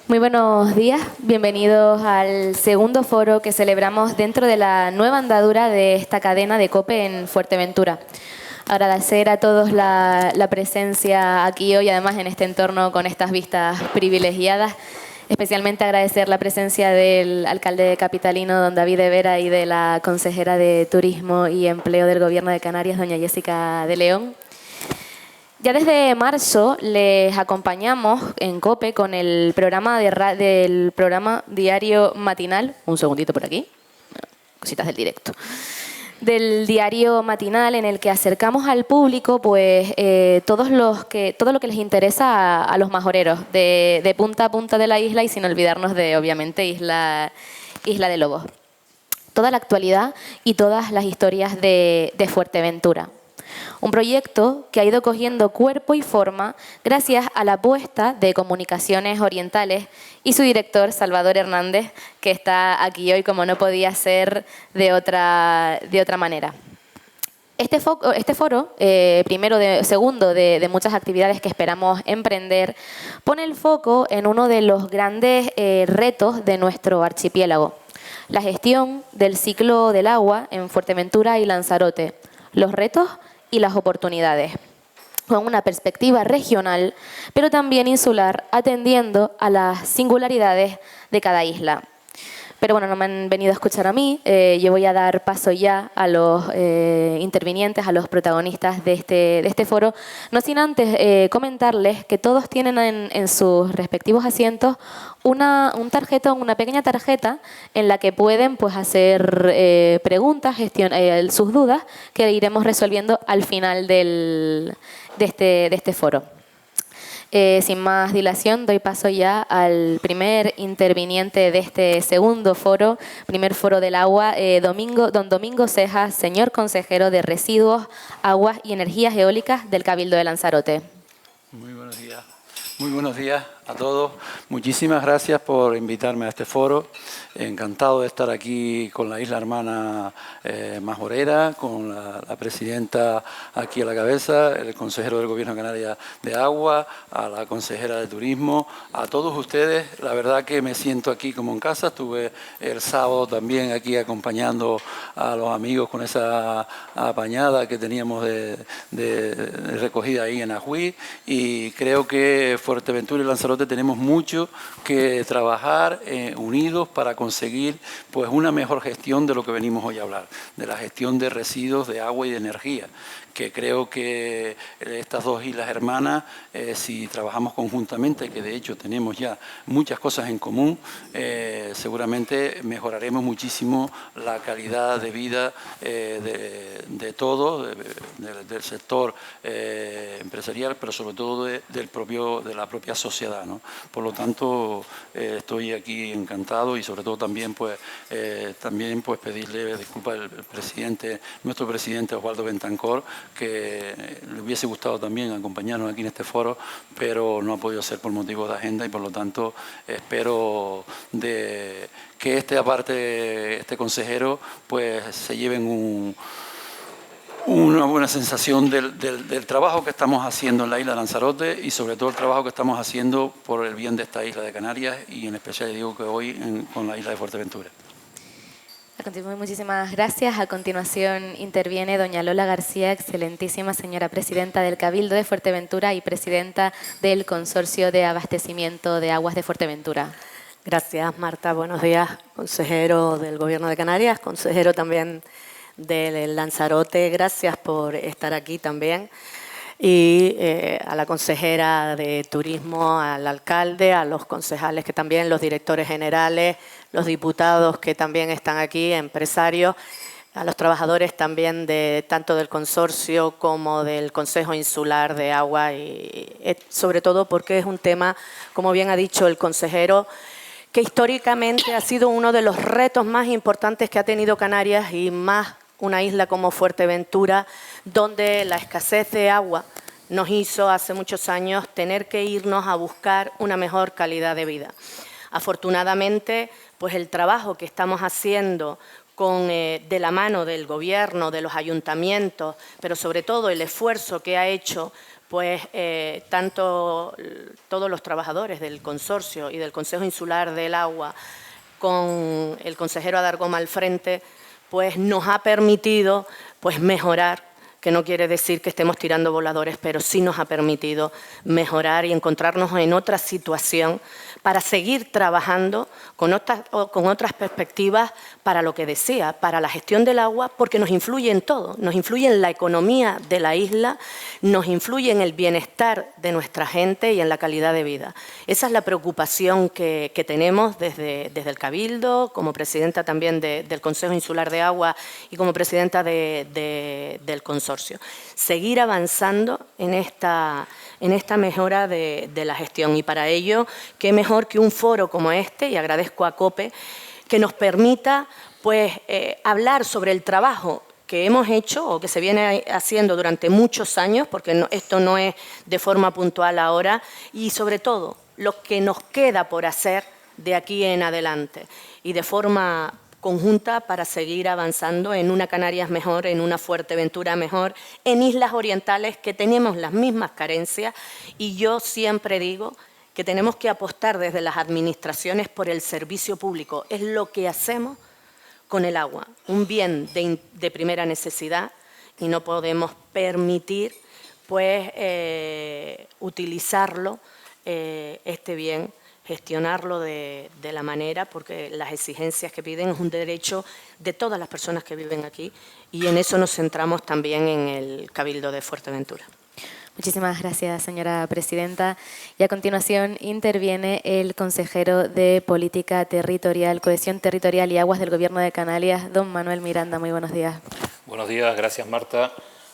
Muy buenos días, bienvenidos al segundo foro que celebramos dentro de la nueva andadura de esta cadena de COPE en Fuerteventura. Agradecer a todos la presencia aquí hoy, además en este entorno con estas vistas privilegiadas. Especialmente agradecer la presencia del alcalde capitalino, don David de Vera, y de la consejera de Turismo y Empleo del Gobierno de Canarias, doña Jessica de León. Ya desde marzo les acompañamos en COPE con el programa del programa diario matinal. Un segundito por aquí. Cositas del directo. Del diario matinal en el que acercamos al público pues todo lo que les interesa a los majoreros de punta a punta de la isla, y sin olvidarnos de, obviamente, Isla de Lobos. Toda la actualidad y todas las historias de Fuerteventura. Un proyecto que ha ido cogiendo cuerpo y forma gracias a la apuesta de Comunicaciones Orientales y su director, Salvador Hernández, que está aquí hoy como no podía ser de otra manera. Este foro, segundo de muchas actividades que esperamos emprender, pone el foco en uno de los grandes retos de nuestro archipiélago: la gestión del ciclo del agua en Fuerteventura y Lanzarote, los retos y las oportunidades, con una perspectiva regional, pero también insular, atendiendo a las singularidades de cada isla. Pero bueno, no me han venido a escuchar a mí, yo voy a dar paso ya a los intervinientes, a los protagonistas de este foro, no sin antes comentarles que todos tienen en sus respectivos asientos una pequeña tarjeta en la que pueden pues hacer preguntas, sus dudas, que iremos resolviendo al final de este foro. Sin más dilación, doy paso ya al primer interviniente de este segundo foro, primer foro del agua, don Domingo Cejas, señor consejero de Residuos, Aguas y Energías Eólicas del Cabildo de Lanzarote. Muy buenos días. Muy buenos días a todos. Muchísimas gracias por invitarme a este foro. Encantado de estar aquí con la isla hermana majorera, con la presidenta aquí a la cabeza, el consejero del Gobierno de Canarias de Agua, a la consejera de Turismo, a todos ustedes. La verdad que me siento aquí como en casa. Estuve el sábado también aquí acompañando a los amigos con esa apañada que teníamos de recogida ahí en Ajuí, y creo que Fuerteventura y Lanzarote tenemos mucho que trabajar unidos para conseguir pues una mejor gestión de lo que venimos hoy a hablar, de la gestión de residuos de agua y de energía, que creo que estas dos islas hermanas, si trabajamos conjuntamente, que de hecho tenemos ya muchas cosas en común, seguramente mejoraremos muchísimo la calidad de vida de todos, del sector empresarial, pero sobre todo de la propia sociedad, ¿no? Por lo tanto, estoy aquí encantado, y sobre todo también pedirle disculpas al nuestro presidente Osvaldo Bentancor, que le hubiese gustado también acompañarnos aquí en este foro, pero no ha podido ser por motivos de agenda, y por lo tanto espero que este consejero pues se lleven una buena sensación del trabajo que estamos haciendo en la isla de Lanzarote, y sobre todo el trabajo que estamos haciendo por el bien de esta isla de Canarias, y en especial digo que hoy con la isla de Fuerteventura. Muchísimas gracias. A continuación interviene doña Lola García, excelentísima señora presidenta del Cabildo de Fuerteventura y presidenta del Consorcio de Abastecimiento de Aguas de Fuerteventura. Gracias, Marta. Buenos días, consejero del Gobierno de Canarias, consejero también del Lanzarote. Gracias por estar aquí también. Y a la consejera de Turismo, al alcalde, a los concejales que también, los directores generales, los diputados que también están aquí, empresarios, a los trabajadores también tanto del consorcio como del Consejo Insular de Agua, y sobre todo porque es un tema, como bien ha dicho el consejero, que históricamente ha sido uno de los retos más importantes que ha tenido Canarias, y más una isla como Fuerteventura, donde la escasez de agua nos hizo hace muchos años tener que irnos a buscar una mejor calidad de vida. Afortunadamente, pues el trabajo que estamos haciendo de la mano del Gobierno, de los ayuntamientos, pero sobre todo el esfuerzo que ha hecho pues tanto todos los trabajadores del consorcio y del Consejo Insular del Agua, con el consejero Adargoma al frente, pues nos ha permitido pues mejorar, que no quiere decir que estemos tirando voladores, pero sí nos ha permitido mejorar y encontrarnos en otra situación para seguir trabajando con otras perspectivas para lo que decía, para la gestión del agua, porque nos influye en todo, nos influye en la economía de la isla, nos influye en el bienestar de nuestra gente y en la calidad de vida. Esa es la preocupación que tenemos desde el Cabildo, como presidenta también del Consejo Insular de Agua y como presidenta del consorcio. Seguir avanzando en esta mejora de la gestión, y para ello, qué mejor que un foro como este, y agradezco a COPE, que nos permita pues, hablar sobre el trabajo que hemos hecho o que se viene haciendo durante muchos años, porque esto no es de forma puntual ahora, y sobre todo lo que nos queda por hacer de aquí en adelante y de forma conjunta para seguir avanzando en una Canarias mejor, en una Fuerteventura mejor, en islas orientales que tenemos las mismas carencias, y yo siempre digo que tenemos que apostar desde las administraciones por el servicio público. Es lo que hacemos con el agua, un bien de primera necesidad, y no podemos permitir pues, utilizarlo, este bien, gestionarlo de la manera, porque las exigencias que piden es un derecho de todas las personas que viven aquí, y en eso nos centramos también en el Cabildo de Fuerteventura. Muchísimas gracias, señora presidenta. Y a continuación interviene el consejero de Política Territorial, Cohesión Territorial y Aguas del Gobierno de Canarias, don Manuel Miranda. Muy buenos días. Buenos días, gracias Marta.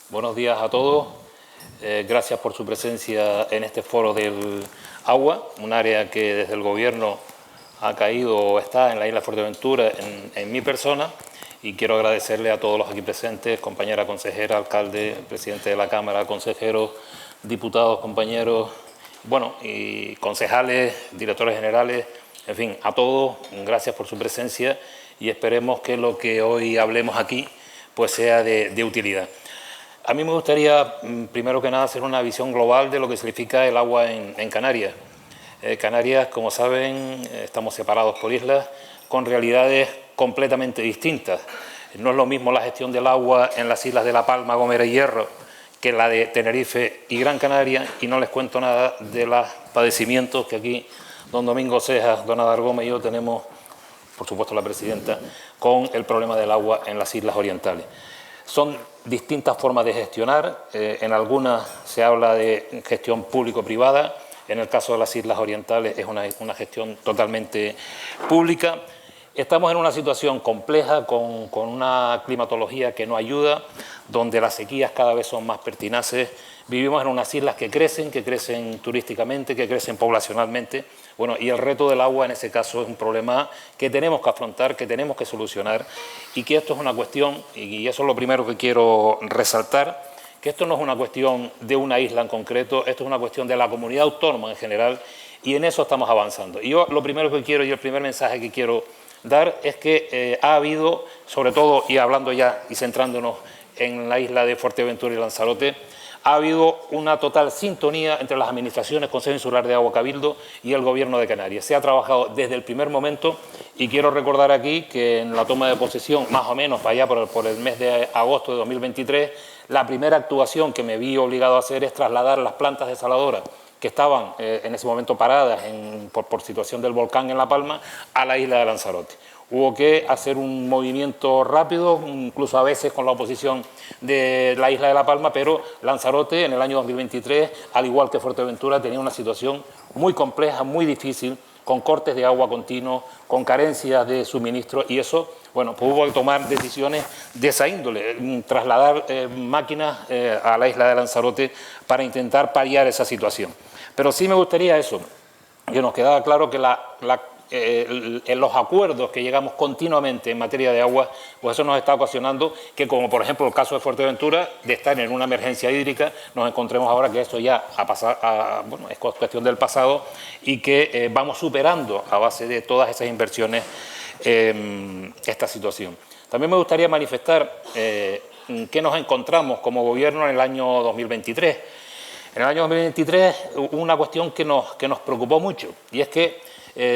Buenos días a todos. Gracias por su presencia en este foro del agua, un área que desde el Gobierno ha caído o está en la isla Fuerteventura en mi persona, y quiero agradecerle a todos los aquí presentes, compañera consejera, alcalde, presidente de la Cámara, consejeros, diputados, compañeros, bueno, y concejales, directores generales, en fin, a todos, gracias por su presencia, y esperemos que lo que hoy hablemos aquí pues sea de utilidad. A mí me gustaría, primero que nada, hacer una visión global de lo que significa el agua en Canarias. Canarias, como saben, estamos separados por islas con realidades completamente distintas. No es lo mismo la gestión del agua en las islas de La Palma, Gomera y Hierro que la de Tenerife y Gran Canaria, y no les cuento nada de los padecimientos que aquí don Domingo Cejas, don Adargoma y yo tenemos, por supuesto la presidenta, con el problema del agua en las islas orientales. Son distintas formas de gestionar, en algunas se habla de gestión público-privada, en el caso de las islas orientales es una gestión totalmente pública. Estamos en una situación compleja, con una climatología que no ayuda, donde las sequías cada vez son más pertinaces. Vivimos en unas islas que crecen turísticamente, que crecen poblacionalmente. Bueno, y el reto del agua en ese caso es un problema que tenemos que afrontar, que tenemos que solucionar, y que esto es una cuestión, y eso es lo primero que quiero resaltar, que esto no es una cuestión de una isla en concreto, esto es una cuestión de la comunidad autónoma en general, y en eso estamos avanzando. Y yo lo primero que quiero, y el primer mensaje que quiero dar, es que ha habido, sobre todo, y hablando ya y centrándonos en la isla de Fuerteventura y Lanzarote, ha habido una total sintonía entre las administraciones, Consejo Insular de Agua, Cabildo y el Gobierno de Canarias. Se ha trabajado desde el primer momento, y quiero recordar aquí que en la toma de posesión, más o menos para allá por el mes de agosto de 2023, la primera actuación que me vi obligado a hacer es trasladar las plantas desaladoras que estaban en ese momento paradas por situación del volcán en La Palma a la isla de Lanzarote. Hubo que hacer un movimiento rápido, incluso a veces con la oposición de la isla de La Palma, pero Lanzarote en el año 2023, al igual que Fuerteventura, tenía una situación muy compleja, muy difícil, con cortes de agua continuos, con carencias de suministro, y eso, bueno, pues hubo que tomar decisiones de esa índole, trasladar máquinas a la isla de Lanzarote para intentar paliar esa situación. Pero sí me gustaría eso, que nos quedara claro que en los acuerdos que llegamos continuamente en materia de agua, pues eso nos está ocasionando que, como por ejemplo el caso de Fuerteventura, de estar en una emergencia hídrica, nos encontremos ahora que eso ya bueno, es cuestión del pasado, y que vamos superando a base de todas esas inversiones esta situación. También me gustaría manifestar que nos encontramos como Gobierno en el año 2023. En el año 2023 hubo una cuestión que nos preocupó mucho, y es que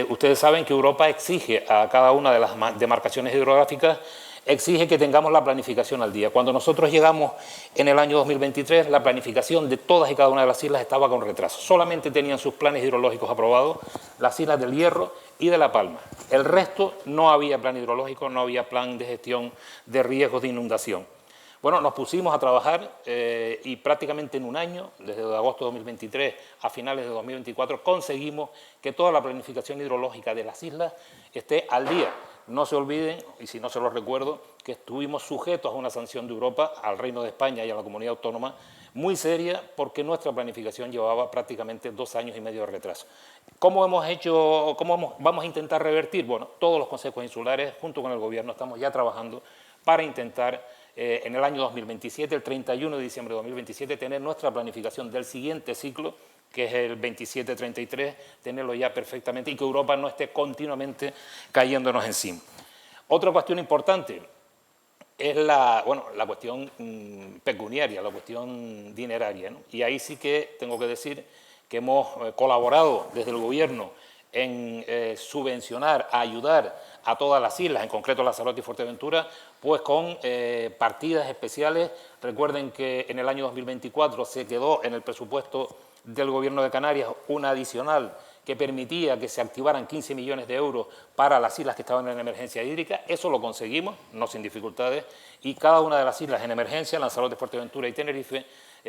ustedes saben que Europa exige a cada una de las demarcaciones hidrográficas, exige que tengamos la planificación al día. Cuando nosotros llegamos en el año 2023, la planificación de todas y cada una de las islas estaba con retraso. Solamente tenían sus planes hidrológicos aprobados las islas del Hierro y de La Palma. El resto no había plan hidrológico, no había plan de gestión de riesgos de inundación. Bueno, nos pusimos a trabajar y prácticamente en un año, desde agosto de 2023 a finales de 2024, conseguimos que toda la planificación hidrológica de las islas esté al día. No se olviden, y si no se los recuerdo, que estuvimos sujetos a una sanción de Europa, al Reino de España y a la Comunidad Autónoma, muy seria, porque nuestra planificación llevaba prácticamente 2 años y medio de retraso. ¿Cómo vamos a intentar revertir? Bueno, todos los consejos insulares, junto con el Gobierno, estamos ya trabajando para intentar en el año 2027, el 31 de diciembre de 2027, tener nuestra planificación del siguiente ciclo, que es el 27-33, tenerlo ya perfectamente y que Europa no esté continuamente cayéndonos encima. Otra cuestión importante es la cuestión pecuniaria, la cuestión dineraria, ¿no? Y ahí sí que tengo que decir que hemos colaborado desde el Gobierno en subvencionar, ayudar a todas las islas, en concreto Lanzarote y Fuerteventura, pues con partidas especiales. Recuerden que en el año 2024 se quedó en el presupuesto del Gobierno de Canarias una adicional que permitía que se activaran 15 millones de euros para las islas que estaban en emergencia hídrica. Eso lo conseguimos, no sin dificultades, y cada una de las islas en emergencia, Lanzarote, Fuerteventura y Tenerife,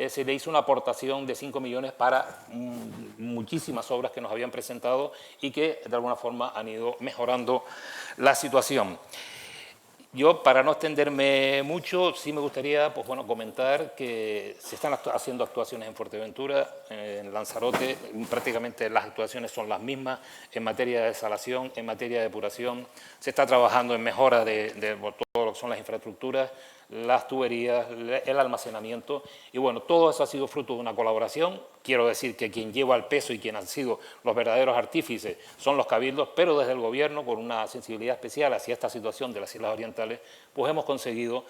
se le hizo una aportación de 5 millones para muchísimas obras que nos habían presentado y que de alguna forma han ido mejorando la situación. Yo, para no extenderme mucho, sí me gustaría comentar que se están haciendo actuaciones en Fuerteventura, en Lanzarote, prácticamente las actuaciones son las mismas en materia de desalación, en materia de depuración. Se está trabajando en mejora de todo lo que son las infraestructuras, las tuberías, el almacenamiento, y bueno, todo eso ha sido fruto de una colaboración. Quiero decir que quien lleva el peso y quien han sido los verdaderos artífices son los cabildos, pero desde el Gobierno, con una sensibilidad especial hacia esta situación de las Islas Orientales, pues hemos conseguido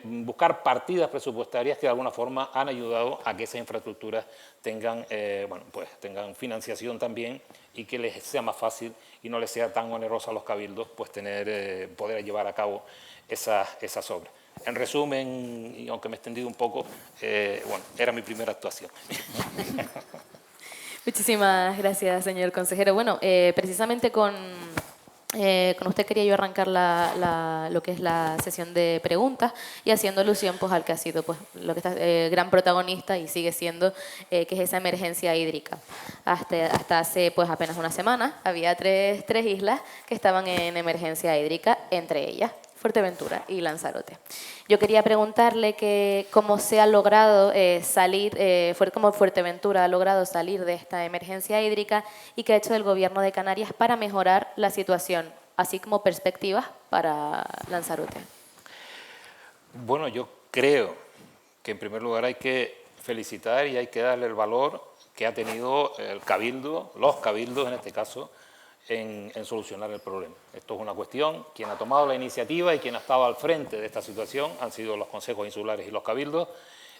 buscar partidas presupuestarias que de alguna forma han ayudado a que esas infraestructuras tengan, tengan financiación también y que les sea más fácil y no les sea tan oneroso a los cabildos pues poder llevar a cabo esas obras. En resumen, y aunque me he extendido un poco, era mi primera actuación. Muchísimas gracias, señor consejero. Bueno, precisamente con usted quería yo arrancar lo que es la sesión de preguntas y haciendo alusión pues, al que ha sido pues, lo que está, gran protagonista y sigue siendo, que es esa emergencia hídrica. Hasta hace pues, apenas una semana había tres islas que estaban en emergencia hídrica, entre ellas Fuerteventura y Lanzarote. Yo quería preguntarle que cómo se ha logrado cómo Fuerteventura ha logrado salir de esta emergencia hídrica y qué ha hecho el Gobierno de Canarias para mejorar la situación, así como perspectivas para Lanzarote. Bueno, yo creo que en primer lugar hay que felicitar y hay que darle el valor que ha tenido el cabildo, los cabildos en este caso, en solucionar el problema. Esto es una cuestión, quien ha tomado la iniciativa y quien ha estado al frente de esta situación han sido los consejos insulares y los cabildos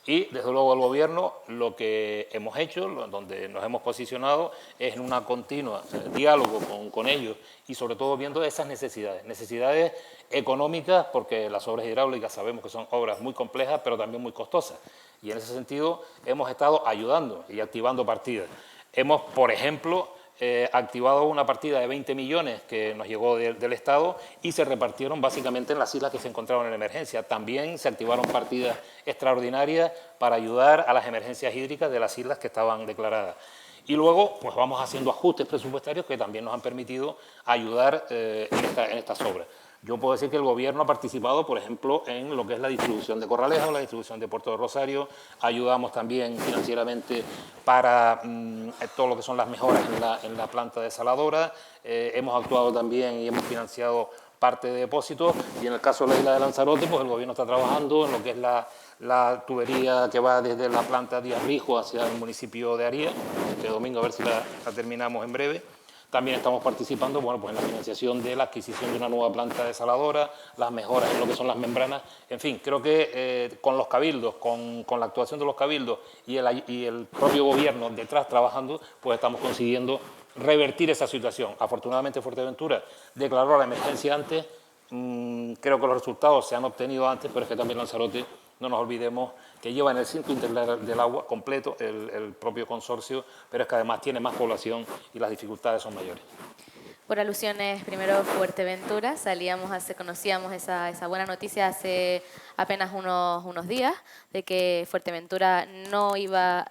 y desde luego el Gobierno lo que hemos hecho, donde nos hemos posicionado es en una continua diálogo con ellos y sobre todo viendo esas necesidades económicas porque las obras hidráulicas sabemos que son obras muy complejas pero también muy costosas y en ese sentido hemos estado ayudando y activando partidas. Hemos, por ejemplo, activado una partida de 20 millones que nos llegó del Estado y se repartieron básicamente en las islas que se encontraban en emergencia. También se activaron partidas extraordinarias para ayudar a las emergencias hídricas de las islas que estaban declaradas. Y luego pues vamos haciendo ajustes presupuestarios que también nos han permitido ayudar en estas obras. Yo puedo decir que el Gobierno ha participado, por ejemplo, en lo que es la distribución de Corralejo, la distribución de Puerto de Rosario, ayudamos también financieramente para todo lo que son las mejoras en la planta desaladora, hemos actuado también y hemos financiado parte de depósitos y en el caso de la isla de Lanzarote, pues el Gobierno está trabajando en lo que es la tubería que va desde la planta Díaz Rijo hacia el municipio de Aría, este domingo a ver si la terminamos en breve. También estamos participando, bueno, pues en la financiación de la adquisición de una nueva planta desaladora, las mejoras en lo que son las membranas. En fin, creo que con los cabildos, con la actuación de los cabildos y el propio gobierno detrás trabajando, pues estamos consiguiendo revertir esa situación. Afortunadamente Fuerteventura declaró la emergencia antes. Creo que los resultados se han obtenido antes, pero es que también Lanzarote, no nos olvidemos que lleva en el cinto integral del agua completo el propio consorcio, pero es que además tiene más población y las dificultades son mayores. Por alusiones, primero Fuerteventura, conocíamos esa buena noticia hace apenas unos días de que Fuerteventura no iba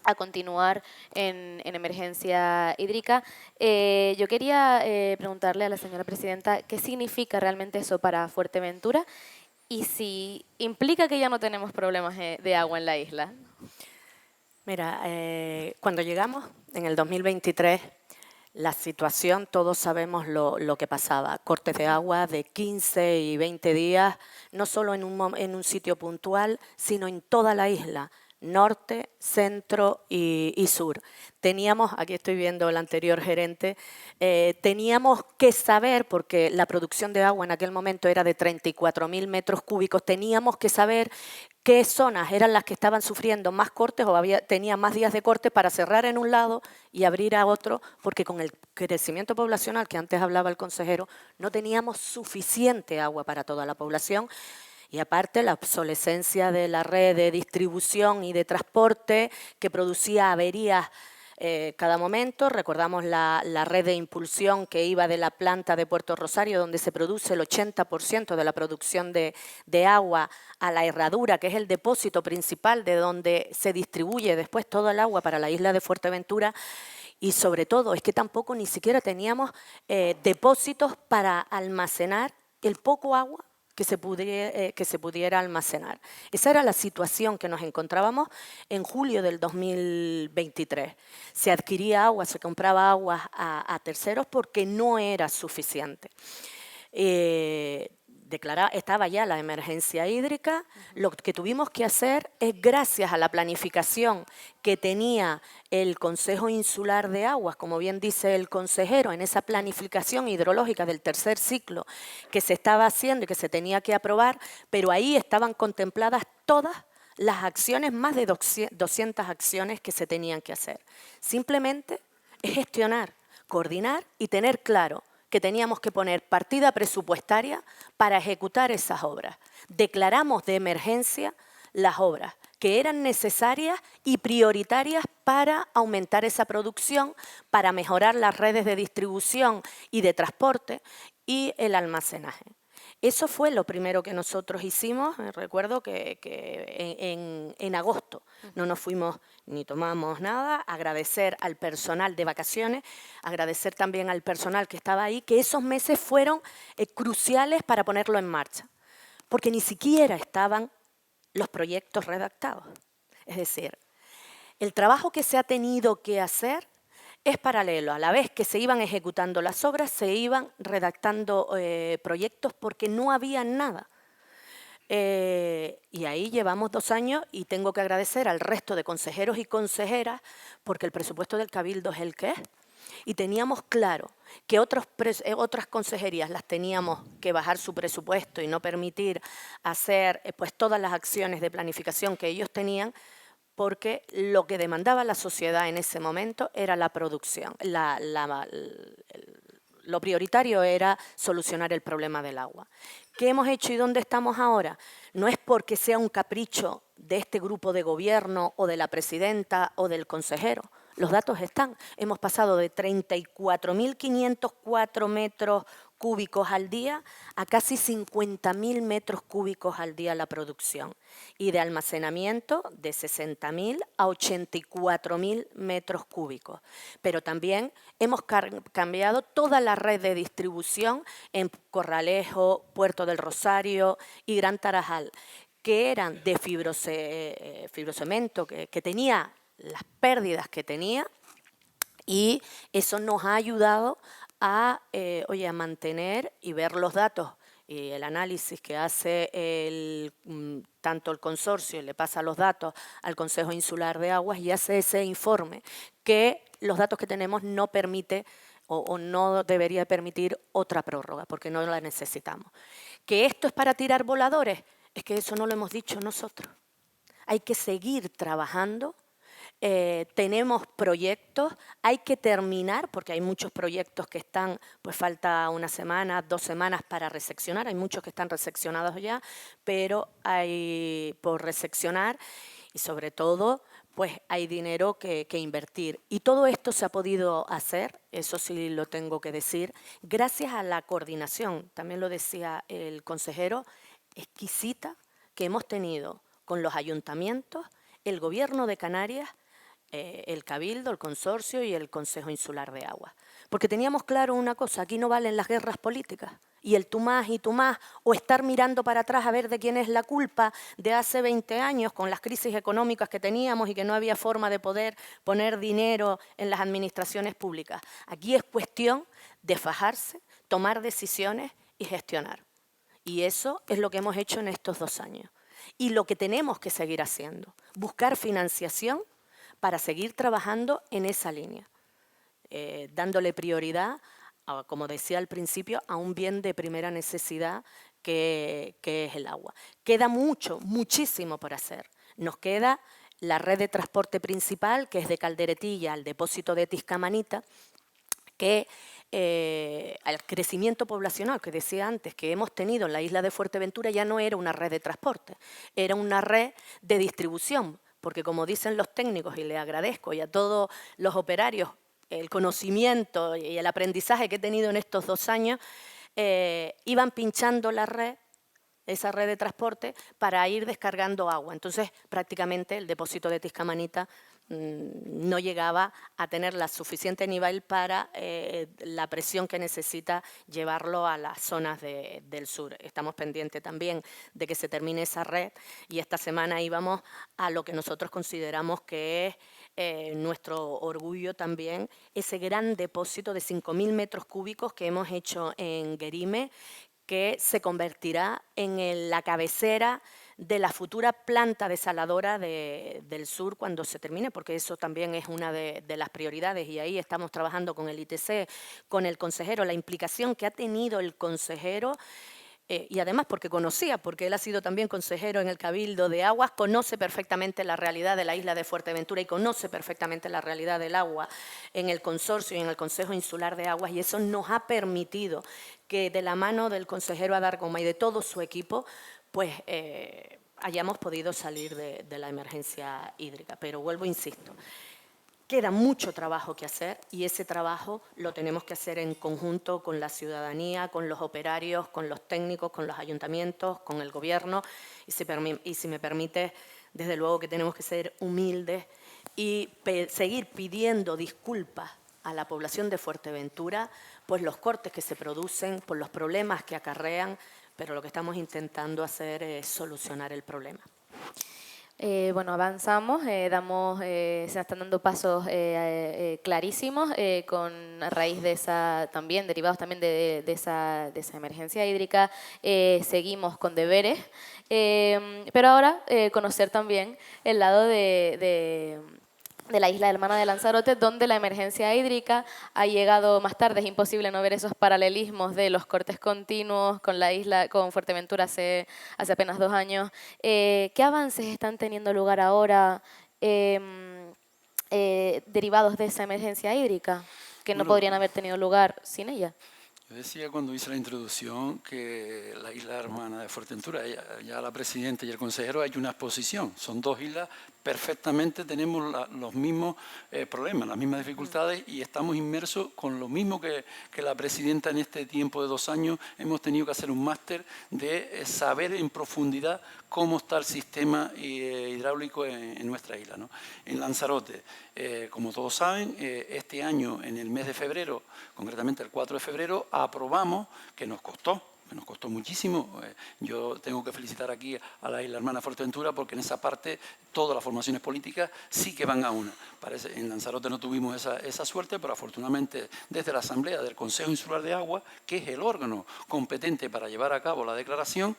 a continuar en emergencia hídrica. Yo quería preguntarle a la señora presidenta qué significa realmente eso para Fuerteventura y si implica que ya no tenemos problemas de agua en la isla. Mira, cuando llegamos en el 2023, la situación, todos sabemos lo que pasaba. Cortes de agua de 15 y 20 días, no solo en un sitio puntual, sino en toda la isla. Norte, centro y sur. Teníamos, aquí estoy viendo el anterior gerente, teníamos que saber, porque la producción de agua en aquel momento era de 34.000 metros cúbicos, teníamos que saber qué zonas eran las que estaban sufriendo más cortes o tenían más días de corte para cerrar en un lado y abrir a otro, porque con el crecimiento poblacional que antes hablaba el consejero, no teníamos suficiente agua para toda la población. Y aparte la obsolescencia de la red de distribución y de transporte que producía averías cada momento. Recordamos la red de impulsión que iba de la planta de Puerto Rosario, donde se produce el 80% de la producción de agua, a la herradura, que es el depósito principal de donde se distribuye después todo el agua para la isla de Fuerteventura. Y sobre todo es que tampoco ni siquiera teníamos depósitos para almacenar el poco agua que se pudiera almacenar. Esa era la situación que nos encontrábamos en julio del 2023. Se adquiría agua, se compraba agua a terceros porque no era suficiente. Estaba ya la emergencia hídrica. Lo que tuvimos que hacer es, gracias a la planificación que tenía el Consejo Insular de Aguas, como bien dice el consejero, en esa planificación hidrológica del tercer ciclo que se estaba haciendo y que se tenía que aprobar, pero ahí estaban contempladas todas las acciones, más de 200 acciones que se tenían que hacer. Simplemente es gestionar, coordinar y tener claro que teníamos que poner partida presupuestaria para ejecutar esas obras. Declaramos de emergencia las obras que eran necesarias y prioritarias para aumentar esa producción, para mejorar las redes de distribución y de transporte y el almacenaje. Eso fue lo primero que nosotros hicimos. Recuerdo que en agosto no nos fuimos ni tomamos nada. Agradecer al personal de vacaciones, agradecer también al personal que estaba ahí, que esos meses fueron cruciales para ponerlo en marcha, porque ni siquiera estaban los proyectos redactados. Es decir, el trabajo que se ha tenido que hacer es paralelo. A la vez que se iban ejecutando las obras, se iban redactando proyectos porque no había nada. Y ahí llevamos 2 años y tengo que agradecer al resto de consejeros y consejeras porque el presupuesto del Cabildo es el que es. Y teníamos claro que otras consejerías las teníamos que bajar su presupuesto y no permitir hacer pues todas las acciones de planificación que ellos tenían, porque lo que demandaba la sociedad en ese momento era la producción. Lo prioritario era solucionar el problema del agua. ¿Qué hemos hecho y dónde estamos ahora? No es porque sea un capricho de este grupo de gobierno o de la presidenta o del consejero. Los datos están. Hemos pasado de 34.504 metros cúbicos al día a casi 50.000 metros cúbicos al día la producción, y de almacenamiento de 60.000 a 84.000 metros cúbicos. Pero también hemos cambiado toda la red de distribución en Corralejo, Puerto del Rosario y Gran Tarajal, que eran de fibrocemento, que tenía las pérdidas que tenía, y eso nos ha ayudado a mantener y ver los datos y el análisis que hace tanto el consorcio, le pasa los datos al Consejo Insular de Aguas y hace ese informe que los datos que tenemos no permite o no debería permitir otra prórroga, porque no la necesitamos. ¿Que esto es para tirar voladores? Es que eso no lo hemos dicho nosotros. Hay que seguir trabajando, tenemos proyectos, hay que terminar, porque hay muchos proyectos que están, pues falta una semana, 2 semanas para reseccionar, hay muchos que están reseccionados ya, pero hay por reseccionar y sobre todo pues hay dinero que invertir. Y todo esto se ha podido hacer, eso sí lo tengo que decir, gracias a la coordinación, también lo decía el consejero, exquisita que hemos tenido con los ayuntamientos, el Gobierno de Canarias, el Cabildo, el Consorcio y el Consejo Insular de Aguas. Porque teníamos claro una cosa, aquí no valen las guerras políticas. Y el tú más y tú más, o estar mirando para atrás a ver de quién es la culpa de hace 20 años con las crisis económicas que teníamos y que no había forma de poder poner dinero en las administraciones públicas. Aquí es cuestión de fajarse, tomar decisiones y gestionar. Y eso es lo que hemos hecho en estos 2 años. Y lo que tenemos que seguir haciendo, buscar financiación para seguir trabajando en esa línea, dándole prioridad, como decía al principio, a un bien de primera necesidad que es el agua. Queda mucho, muchísimo por hacer. Nos queda la red de transporte principal, que es de Calderetilla al depósito de Tiscamanita, que al crecimiento poblacional que decía antes que hemos tenido en la isla de Fuerteventura ya no era una red de transporte, era una red de distribución, porque como dicen los técnicos, y le agradezco, y a todos los operarios, el conocimiento y el aprendizaje que he tenido en estos 2 años, iban pinchando la red, esa red de transporte, para ir descargando agua. Entonces, prácticamente el depósito de Tiscamanita no llegaba a tener la suficiente nivel para la presión que necesita llevarlo a las zonas del sur. Estamos pendientes también de que se termine esa red y esta semana íbamos a lo que nosotros consideramos que es nuestro orgullo también, ese gran depósito de 5.000 metros cúbicos que hemos hecho en Guerime, que se convertirá en la cabecera de la futura planta desaladora del sur cuando se termine, porque eso también es una de las prioridades y ahí estamos trabajando con el ITC, con el consejero, la implicación que ha tenido el consejero y además porque conocía, porque él ha sido también consejero en el Cabildo de Aguas, conoce perfectamente la realidad de la isla de Fuerteventura y conoce perfectamente la realidad del agua en el consorcio y en el Consejo Insular de Aguas y eso nos ha permitido que de la mano del consejero Adar Goma y de todo su equipo, pues hayamos podido salir de la emergencia hídrica. Pero vuelvo, insisto, queda mucho trabajo que hacer y ese trabajo lo tenemos que hacer en conjunto con la ciudadanía, con los operarios, con los técnicos, con los ayuntamientos, con el gobierno y si me permite, desde luego que tenemos que ser humildes y seguir pidiendo disculpas a la población de Fuerteventura, pues los cortes que se producen, por los problemas que acarrean, pero lo que estamos intentando hacer es solucionar el problema. Bueno, avanzamos, se están dando pasos clarísimos a raíz de esa, también derivados también de esa emergencia hídrica, seguimos con deberes, pero ahora conocer también el lado de la isla hermana de Lanzarote, donde la emergencia hídrica ha llegado más tarde. Es imposible no ver esos paralelismos de los cortes continuos con la isla, con Fuerteventura hace apenas 2 años. ¿Qué avances están teniendo lugar ahora derivados de esa emergencia hídrica que no podrían haber tenido lugar sin ella? Yo decía cuando hice la introducción que la isla hermana de Fuerteventura, ya la presidenta y el consejero, hay una exposición. Son 2 islas, perfectamente tenemos los mismos problemas, las mismas dificultades y estamos inmersos con lo mismo que la presidenta en este tiempo de 2 años. Hemos tenido que hacer un máster de saber en profundidad cómo está el sistema hidráulico en nuestra isla, ¿no? En Lanzarote, como todos saben, este año, en el mes de febrero, concretamente el 4 de febrero, aprobamos, que nos costó, que nos costó muchísimo. Yo tengo que felicitar aquí a la isla hermana Fuerteventura porque en esa parte todas las formaciones políticas sí que van a una. Parece, en Lanzarote no tuvimos esa suerte, pero afortunadamente desde la Asamblea del Consejo Insular de Agua, que es el órgano competente para llevar a cabo la declaración,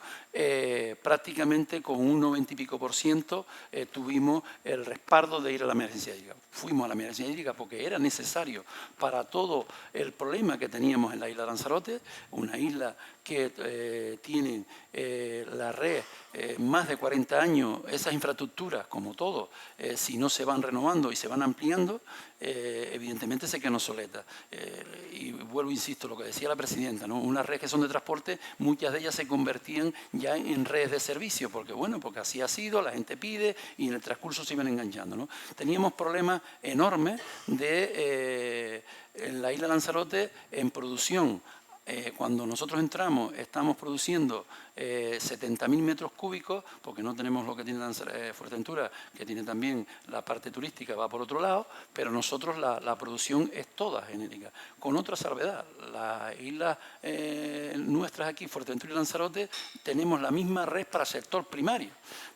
prácticamente con un 90 y pico % tuvimos el respaldo de ir a la emergencia hídrica. Fuimos a la emergencia hídrica porque era necesario para todo el problema que teníamos en la isla de Lanzarote, una isla que tiene la red más de 40 años. Esas infraestructuras, como todo, si no se van renovando y se van ampliando, evidentemente se quedan obsoletas. Y vuelvo, insisto, lo que decía la presidenta, ¿no? Unas redes que son de transporte, muchas de ellas se convertían ya en redes de servicio, porque bueno, porque así ha sido, la gente pide y en el transcurso se iban enganchando, ¿no? Teníamos problemas enormes en la isla de Lanzarote en producción. Cuando nosotros entramos, estamos produciendo 70.000 metros cúbicos, porque no tenemos lo que tiene Fuerteventura, que tiene también la parte turística, va por otro lado, pero nosotros la producción es toda genética. Con otra salvedad, las islas nuestras aquí, Fuerteventura y Lanzarote, tenemos la misma red para el sector primario,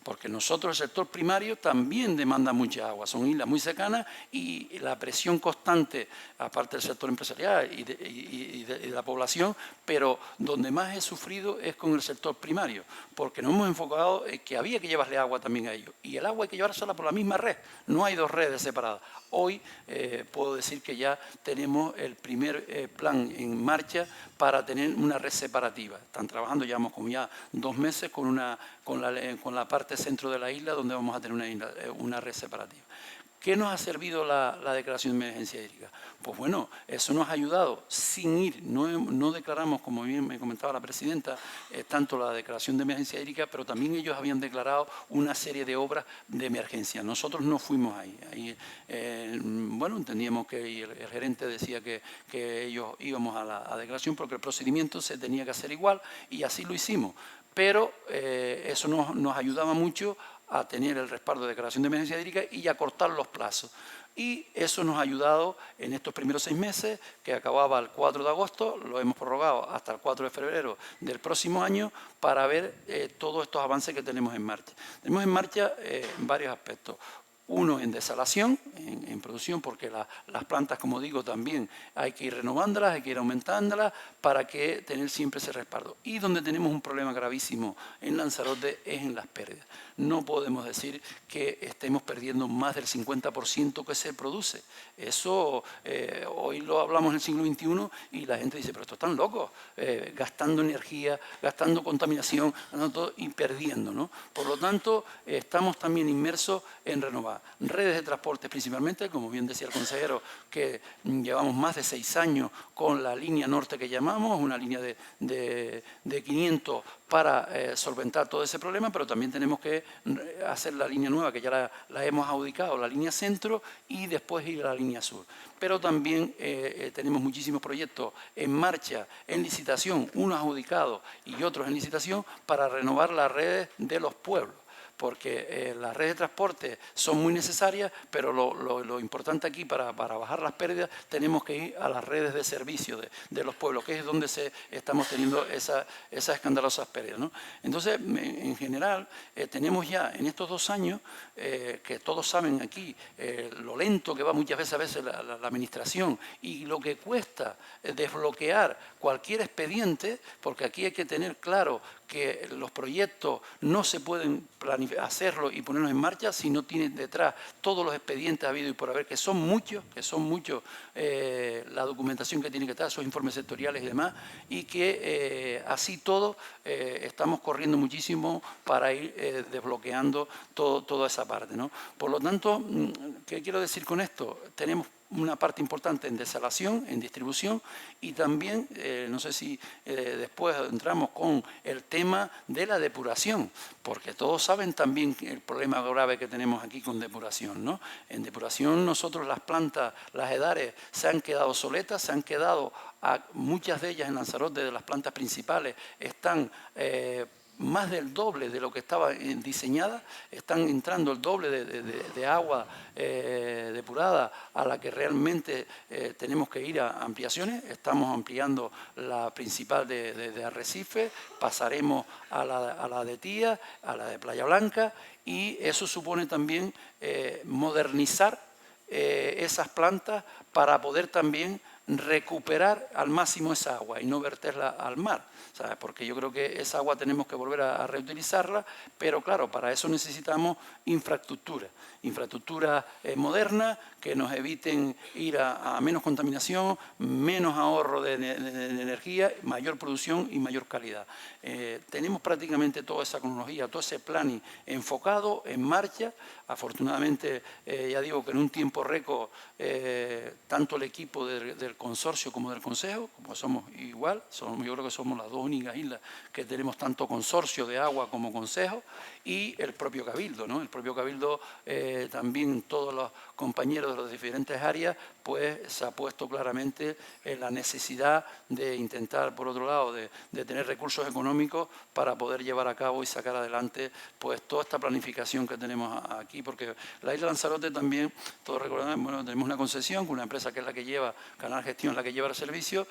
porque nosotros el sector primario también demanda mucha agua, son islas muy cercanas y la presión constante, aparte del sector empresarial y de la población, pero donde más he sufrido es con el sector primario, porque nos hemos enfocado en que había que llevarle agua también a ellos, y el agua hay que llevársela por la misma red, no hay dos redes separadas. Hoy puedo decir que ya tenemos el primer plan en marcha para tener una red separativa. Están trabajando, llevamos como ya 2 meses con la parte centro de la isla, donde vamos a tener una red separativa. ¿Qué nos ha servido la declaración de emergencia hídrica? Pues bueno, eso nos ha ayudado sin ir, no declaramos, como bien me comentaba la presidenta, tanto la declaración de emergencia hídrica, pero también ellos habían declarado una serie de obras de emergencia. Nosotros no fuimos ahí. Bueno, entendíamos que el gerente decía que ellos íbamos a la declaración porque el procedimiento se tenía que hacer igual y así lo hicimos. Pero eso nos ayudaba mucho a tener el respaldo de declaración de emergencia hídrica y a cortar los plazos. Y eso nos ha ayudado en estos primeros 6 meses, que acababa el 4 de agosto, lo hemos prorrogado hasta el 4 de febrero del próximo año para ver todos estos avances que tenemos en marcha. Tenemos en marcha varios aspectos. Uno en desalación, en producción, porque las plantas, como digo, también hay que ir renovándolas, hay que ir aumentándolas para que tener siempre ese respaldo. Y donde tenemos un problema gravísimo en Lanzarote es en las pérdidas. No podemos decir que estemos perdiendo más del 50% que se produce. Eso hoy lo hablamos en el siglo XXI y la gente dice, pero estos están locos, gastando energía, gastando contaminación, gastando todo y perdiendo, ¿no? Por lo tanto, estamos también inmersos en renovar. Redes de transporte principalmente, como bien decía el consejero, que llevamos más de 6 años con la línea norte que llamamos, una línea de 500 para solventar todo ese problema, pero también tenemos que hacer la línea nueva, que ya la hemos adjudicado, la línea centro, y después ir a la línea sur. Pero también tenemos muchísimos proyectos en marcha, en licitación, unos adjudicados y otros en licitación, para renovar las redes de los pueblos. Porque las redes de transporte son muy necesarias, pero lo importante aquí para bajar las pérdidas tenemos que ir a las redes de servicio de los pueblos, que es donde estamos teniendo esas escandalosas pérdidas, ¿no? Entonces, en general, tenemos ya en estos 2 años, que todos saben aquí, lo lento que va muchas veces la administración y lo que cuesta desbloquear cualquier expediente, porque aquí hay que tener claro que los proyectos no se pueden hacerlo y ponerlos en marcha si no tienen detrás todos los expedientes habidos y por haber, que son muchos, la documentación que tiene que estar, esos informes sectoriales y demás, y que así todo estamos corriendo muchísimo para ir desbloqueando toda esa parte, ¿no? Por lo tanto, ¿qué quiero decir con esto? Tenemos una parte importante en desalación, en distribución, y también, no sé si después entramos con el tema de la depuración, porque todos saben también el problema grave que tenemos aquí con depuración, ¿no? En depuración nosotros las plantas, las edares, se han quedado obsoletas, se han quedado, muchas de ellas en Lanzarote, de las plantas principales, están más del doble de lo que estaba diseñada, están entrando el doble de agua depurada a la que realmente tenemos que ir a ampliaciones. Estamos ampliando la principal de Arrecife, pasaremos a la de Tía, a la de Playa Blanca, y eso supone también modernizar esas plantas para poder también recuperar al máximo esa agua y no verterla al mar, ¿sabes? Porque yo creo que esa agua tenemos que volver a reutilizarla, pero claro, para eso necesitamos infraestructura moderna, que nos eviten ir a menos contaminación, menos ahorro de energía, mayor producción y mayor calidad. Tenemos prácticamente toda esa cronología, todo ese planning enfocado, en marcha. Afortunadamente, ya digo que en un tiempo récord, tanto el equipo del consorcio como del Consejo, como somos igual, yo creo que somos las dos únicas islas que tenemos tanto consorcio de agua como consejo, y el propio Cabildo, ¿no? El propio Cabildo, también todos los compañeros de las diferentes áreas, pues se ha puesto claramente en la necesidad de intentar, por otro lado, de tener recursos económicos para poder llevar a cabo y sacar adelante pues toda esta planificación que tenemos aquí, porque la isla Lanzarote también, todos recordamos, bueno, tenemos una concesión con una empresa que es la que lleva, Canal Gestión, la que lleva el servicio.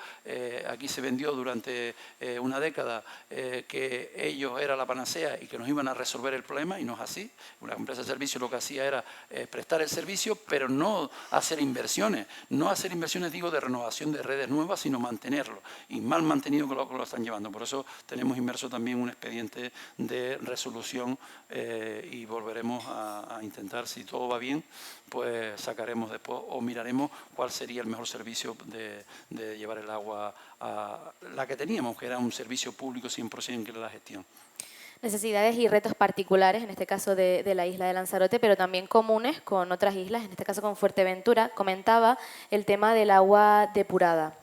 Aquí se vendió durante una década que ellos era la panacea y que nos iban a resolver el problema, y no es así. Una empresa de servicio lo que hacía era prestar el servicio, pero no hacer inversiones. No hacer inversiones, digo, de renovación de redes nuevas, sino mantenerlo. Y mal mantenido que lo están llevando. Por eso tenemos inmerso también un expediente de resolución y volveremos a intentar, si todo va bien, pues sacaremos después o miraremos cuál sería el mejor servicio de llevar el agua a la que teníamos, que era un servicio público 100%, que era la gestión. Necesidades y retos particulares, en este caso de la isla de Lanzarote, pero también comunes con otras islas, en este caso con Fuerteventura. Comentaba el tema del agua depurada.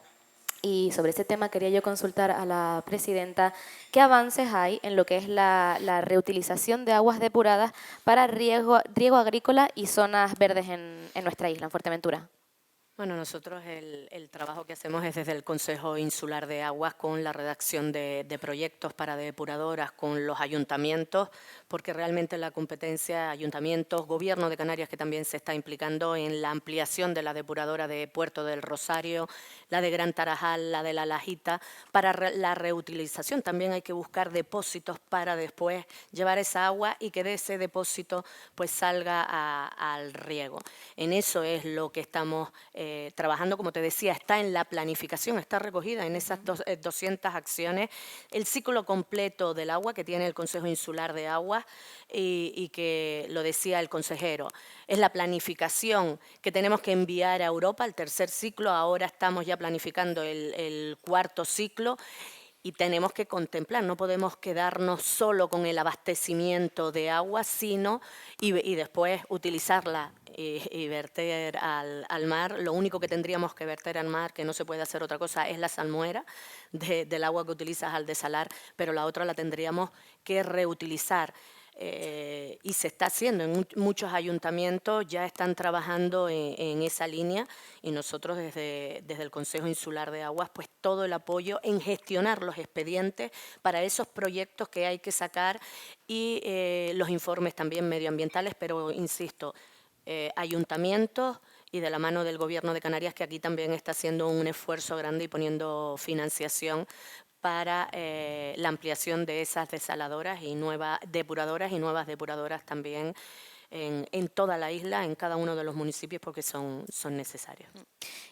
Y sobre este tema quería yo consultar a la presidenta qué avances hay en lo que es la reutilización de aguas depuradas para riego agrícola y zonas verdes en nuestra isla, en Fuerteventura. Bueno, nosotros el trabajo que hacemos es desde el Consejo Insular de Aguas, con la redacción de proyectos para depuradoras con los ayuntamientos, porque realmente la competencia, ayuntamientos, Gobierno de Canarias, que también se está implicando en la ampliación de la depuradora de Puerto del Rosario, la de Gran Tarajal, la de La Lajita, para la reutilización. También hay que buscar depósitos para después llevar esa agua y que de ese depósito pues salga al riego. En eso es lo que estamos trabajando, como te decía, está en la planificación, está recogida en esas 200 acciones, el ciclo completo del agua que tiene el Consejo Insular de Aguas y que lo decía el consejero, es la planificación que tenemos que enviar a Europa, el tercer ciclo. Ahora estamos ya planificando el cuarto ciclo. Y tenemos que contemplar, no podemos quedarnos solo con el abastecimiento de agua, sino y después utilizarla y verter al mar. Lo único que tendríamos que verter al mar, que no se puede hacer otra cosa, es la salmuera del agua que utilizas al desalar, pero la otra la tendríamos que reutilizar. Y se está haciendo, en muchos ayuntamientos ya están trabajando en esa línea, y nosotros desde el Consejo Insular de Aguas pues todo el apoyo en gestionar los expedientes para esos proyectos que hay que sacar y los informes también medioambientales, pero insisto, ayuntamientos y de la mano del Gobierno de Canarias, que aquí también está haciendo un esfuerzo grande y poniendo financiación para la ampliación de esas desaladoras y nuevas depuradoras también en toda la isla, en cada uno de los municipios, porque son necesarios.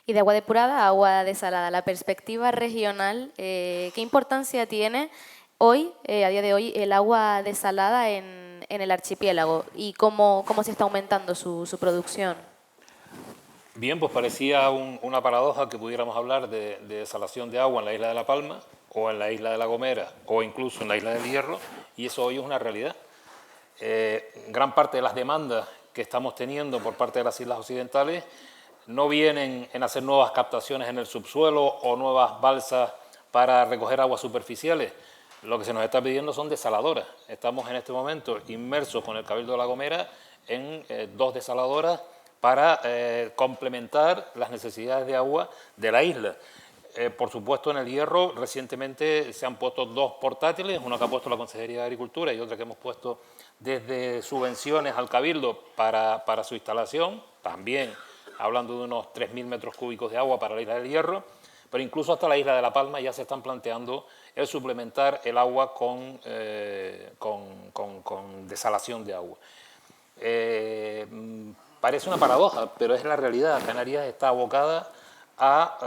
Y de agua depurada a agua desalada, la perspectiva regional, ¿qué importancia tiene hoy, a día de hoy, el agua desalada en el archipiélago y cómo se está aumentando su producción? Bien, pues parecía una paradoja que pudiéramos hablar de desalación de agua en la isla de La Palma, o en la isla de La Gomera, o incluso en la isla del Hierro, y eso hoy es una realidad. Gran parte de las demandas que estamos teniendo por parte de las islas occidentales no vienen en hacer nuevas captaciones en el subsuelo o nuevas balsas para recoger aguas superficiales. Lo que se nos está pidiendo son desaladoras. Estamos en este momento inmersos con el Cabildo de La Gomera en 2 desaladoras para complementar las necesidades de agua de la isla. Por supuesto, en el Hierro recientemente se han puesto 2 portátiles, una que ha puesto la Consejería de Agricultura y otra que hemos puesto desde subvenciones al Cabildo para su instalación, también hablando de unos 3.000 metros cúbicos de agua para la isla del Hierro, pero incluso hasta la isla de La Palma ya se están planteando el suplementar el agua con desalación de agua. Parece una paradoja, pero es la realidad. Canarias está abocada a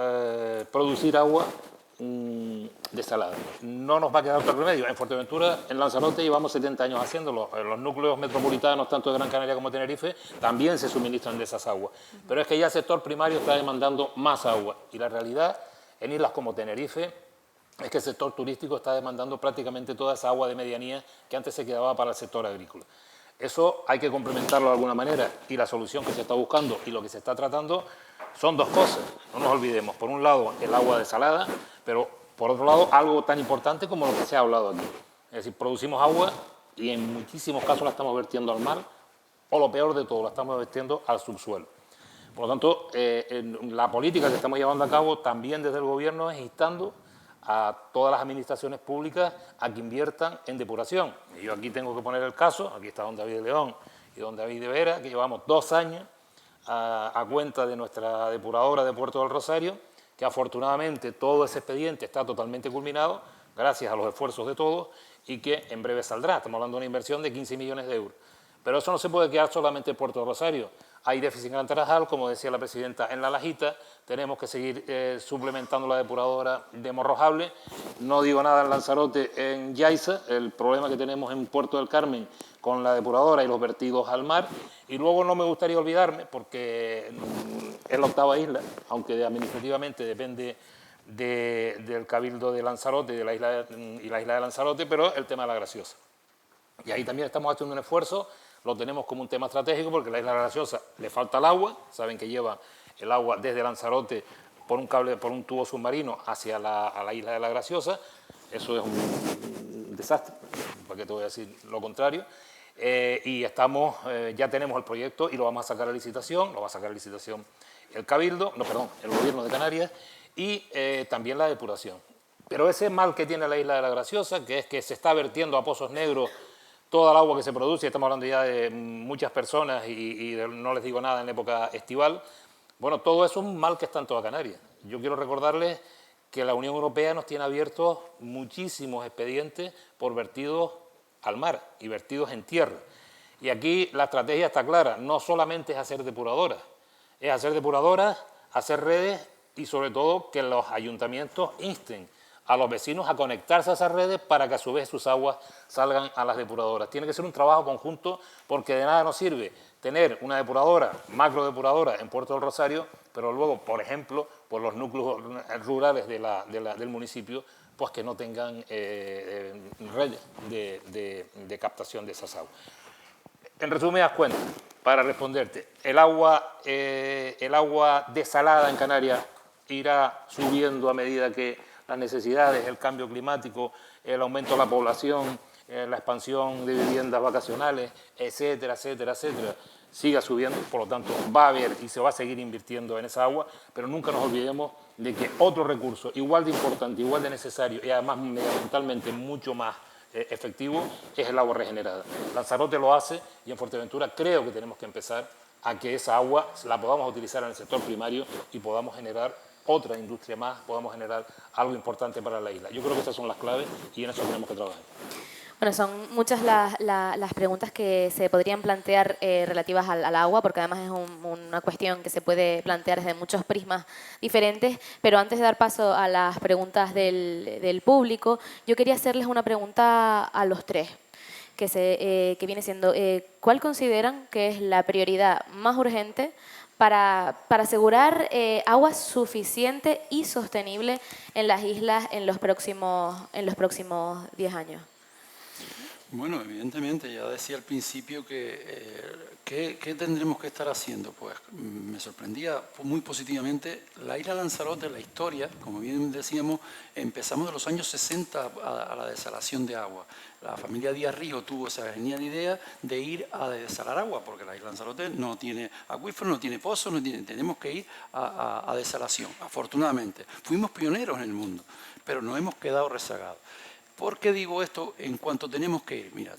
producir agua desalada. No nos va a quedar otro remedio. En Fuerteventura, en Lanzarote, llevamos 70 años haciéndolo. En los núcleos metropolitanos, tanto de Gran Canaria como Tenerife, también se suministran de esas aguas. Pero es que ya el sector primario está demandando más agua. Y la realidad, en islas como Tenerife, es que el sector turístico está demandando prácticamente toda esa agua de medianía que antes se quedaba para el sector agrícola. Eso hay que complementarlo de alguna manera, y la solución que se está buscando y lo que se está tratando son 2 cosas, no nos olvidemos. Por un lado, el agua desalada, pero por otro lado, algo tan importante como lo que se ha hablado aquí. Es decir, producimos agua y en muchísimos casos la estamos vertiendo al mar, o lo peor de todo, la estamos vertiendo al subsuelo. Por lo tanto, la política que estamos llevando a cabo también desde el Gobierno es instando a todas las administraciones públicas a que inviertan en depuración. Y yo aquí tengo que poner el caso, aquí está don David León y don David de Vera, que llevamos 2 años a cuenta de nuestra depuradora de Puerto del Rosario, que afortunadamente todo ese expediente está totalmente culminado, gracias a los esfuerzos de todos, y que en breve saldrá. Estamos hablando de una inversión de 15 millones de euros. Pero eso no se puede quedar solamente en Puerto del Rosario. Hay déficit en Gran Tarajal, como decía la presidenta, en La Lajita. Tenemos que seguir suplementando la depuradora de Morrojable. No digo nada en Lanzarote, en Yaiza, el problema que tenemos en Puerto del Carmen con la depuradora y los vertidos al mar. Y luego no me gustaría olvidarme, porque es la 8ª isla, aunque administrativamente depende del Cabildo de Lanzarote y la isla de Lanzarote, pero el tema de la Graciosa. Y ahí también estamos haciendo un esfuerzo, lo tenemos como un tema estratégico, porque la isla de la Graciosa le falta el agua, saben que lleva el agua desde Lanzarote por un cable, por un tubo submarino hacia a la isla de la Graciosa. Eso es un desastre, porque te voy a decir lo contrario. Y ya tenemos el proyecto y lo vamos a sacar a licitación, lo va a sacar a licitación el Cabildo, el Gobierno de Canarias, y también la depuración. Pero ese mal que tiene la isla de la Graciosa, que es que se está vertiendo a pozos negros toda el agua que se produce, estamos hablando ya de muchas personas y no les digo nada en la época estival, bueno, todo eso es un mal que está en toda Canarias. Yo quiero recordarles que la Unión Europea nos tiene abiertos muchísimos expedientes por vertidos al mar y vertidos en tierra. Y aquí la estrategia está clara, no solamente es hacer depuradoras, hacer redes y sobre todo que los ayuntamientos insten a los vecinos a conectarse a esas redes para que a su vez sus aguas salgan a las depuradoras. Tiene que ser un trabajo conjunto, porque de nada nos sirve tener una depuradora, macrodepuradora en Puerto del Rosario, pero luego, por ejemplo, por los núcleos rurales del municipio, pues que no tengan redes de captación de esas aguas. En resumidas cuentas, para responderte, el agua desalada en Canarias irá subiendo a medida que las necesidades, el cambio climático, el aumento de la población, la expansión de viviendas vacacionales, etcétera, etcétera, etcétera, siga subiendo. Por lo tanto, va a haber y se va a seguir invirtiendo en esa agua, pero nunca nos olvidemos de que otro recurso igual de importante, igual de necesario y además medioambientalmente mucho más efectivo es el agua regenerada. Lanzarote lo hace y en Fuerteventura creo que tenemos que empezar a que esa agua la podamos utilizar en el sector primario y podamos generar otra industria más, podamos generar algo importante para la isla. Yo creo que esas son las claves y en eso tenemos que trabajar. Bueno, son muchas las preguntas que se podrían plantear relativas al agua, porque además es una cuestión que se puede plantear desde muchos prismas diferentes, pero antes de dar paso a las preguntas del público, yo quería hacerles una pregunta a los tres, que viene siendo, ¿cuál consideran que es la prioridad más urgente para asegurar agua suficiente y sostenible en las islas en los próximos 10 años? Bueno, evidentemente, ya decía al principio que ¿qué tendremos que estar haciendo? Pues me sorprendía muy positivamente la isla Lanzarote, la historia, como bien decíamos, empezamos de los años 60 a la desalación de agua. La familia Díaz Rijo tuvo esa genial idea de ir a desalar agua, porque la isla Lanzarote no tiene acuífero, no tiene pozos, tenemos que ir a desalación, afortunadamente. Fuimos pioneros en el mundo, pero nos hemos quedado rezagados. ¿Por qué digo esto en cuanto tenemos que ir? Mira,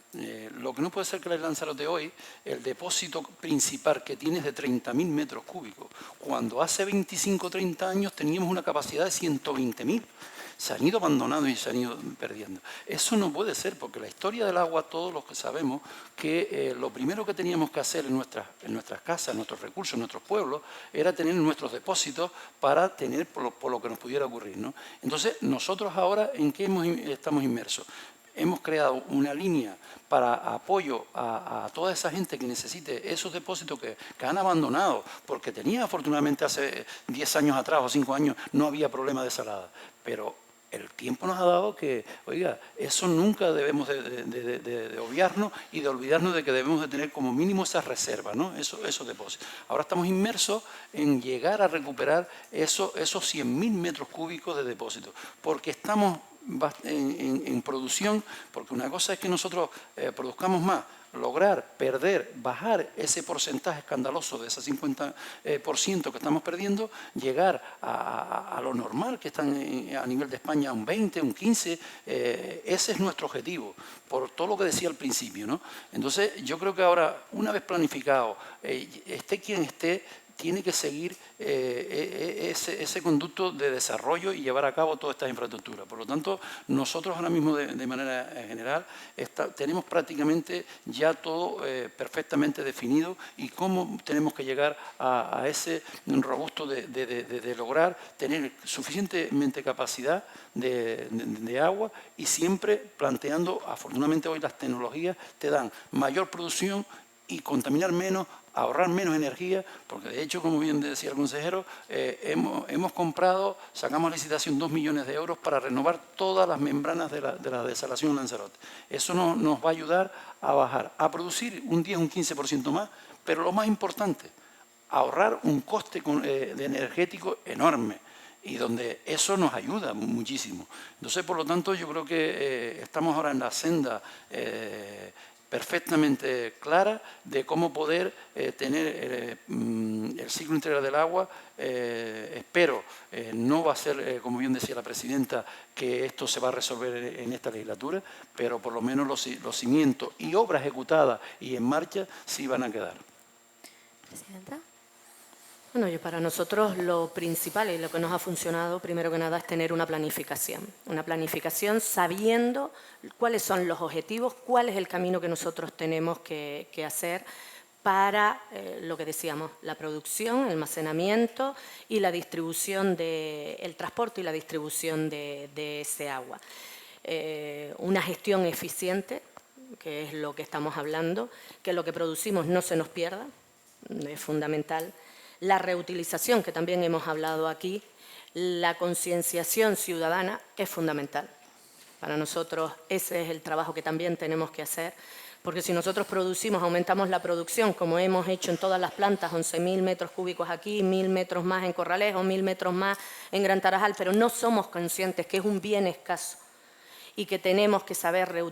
lo que no puede ser que la isla Lanzarote hoy, el depósito principal que tiene es de 30.000 metros cúbicos, cuando hace 25 o 30 años teníamos una capacidad de 120.000. Se han ido abandonando y se han ido perdiendo. Eso no puede ser, porque la historia del agua, todos los que sabemos que lo primero que teníamos que hacer en nuestras casas, en nuestros recursos, en nuestros pueblos, era tener nuestros depósitos para tener por lo que nos pudiera ocurrir, ¿no? Entonces, nosotros ahora, ¿en qué estamos inmersos? Hemos creado una línea para apoyo a toda esa gente que necesite esos depósitos que han abandonado, porque tenía afortunadamente hace 10 años atrás o 5 años no había problema de salada, pero el tiempo nos ha dado que, oiga, eso nunca debemos de obviarnos y de olvidarnos de que debemos de tener como mínimo esas reservas, ¿no? Esos depósitos. Ahora estamos inmersos en llegar a recuperar esos 100.000 metros cúbicos de depósitos, porque estamos en producción, porque una cosa es que nosotros produzcamos más, lograr perder, bajar ese porcentaje escandaloso de ese 50% que estamos perdiendo, llegar a lo normal que están a nivel de España, un 20, un 15, ese es nuestro objetivo, por todo lo que decía al principio, ¿no? Entonces yo creo que ahora, una vez planificado, esté quien esté, tiene que seguir ese conducto de desarrollo y llevar a cabo todas estas infraestructuras. Por lo tanto, nosotros ahora mismo de manera general tenemos prácticamente ya todo perfectamente definido y cómo tenemos que llegar a ese robusto de lograr tener suficientemente capacidad de agua y siempre planteando, afortunadamente hoy las tecnologías te dan mayor producción y contaminar menos, ahorrar menos energía, porque de hecho, como bien decía el consejero, hemos comprado, sacamos a licitación 2 millones de euros para renovar todas las membranas de la desalación en Lanzarote. Eso nos va a ayudar a bajar, a producir un 10, un 15% más, pero lo más importante, ahorrar un coste de energético enorme y donde eso nos ayuda muchísimo. Entonces, por lo tanto, yo creo que estamos ahora en la senda perfectamente clara de cómo poder tener el ciclo integral del agua. Espero, no va a ser, como bien decía la presidenta, que esto se va a resolver en esta legislatura, pero por lo menos los cimientos y obras ejecutadas y en marcha sí van a quedar. Presidenta. Bueno, y para nosotros lo principal y lo que nos ha funcionado, primero que nada, es tener una planificación sabiendo cuáles son los objetivos, cuál es el camino que nosotros tenemos que hacer para lo que decíamos, la producción, el almacenamiento y la distribución el transporte y la distribución de ese agua. Una gestión eficiente, que es lo que estamos hablando, que lo que producimos no se nos pierda, es fundamental. La reutilización, que también hemos hablado aquí, la concienciación ciudadana es fundamental. Para nosotros ese es el trabajo que también tenemos que hacer, porque si nosotros producimos, aumentamos la producción, como hemos hecho en todas las plantas, 11.000 metros cúbicos aquí, 1.000 metros más en Corralejo, 1.000 metros más en Gran Tarajal, pero no somos conscientes que es un bien escaso y que tenemos que saber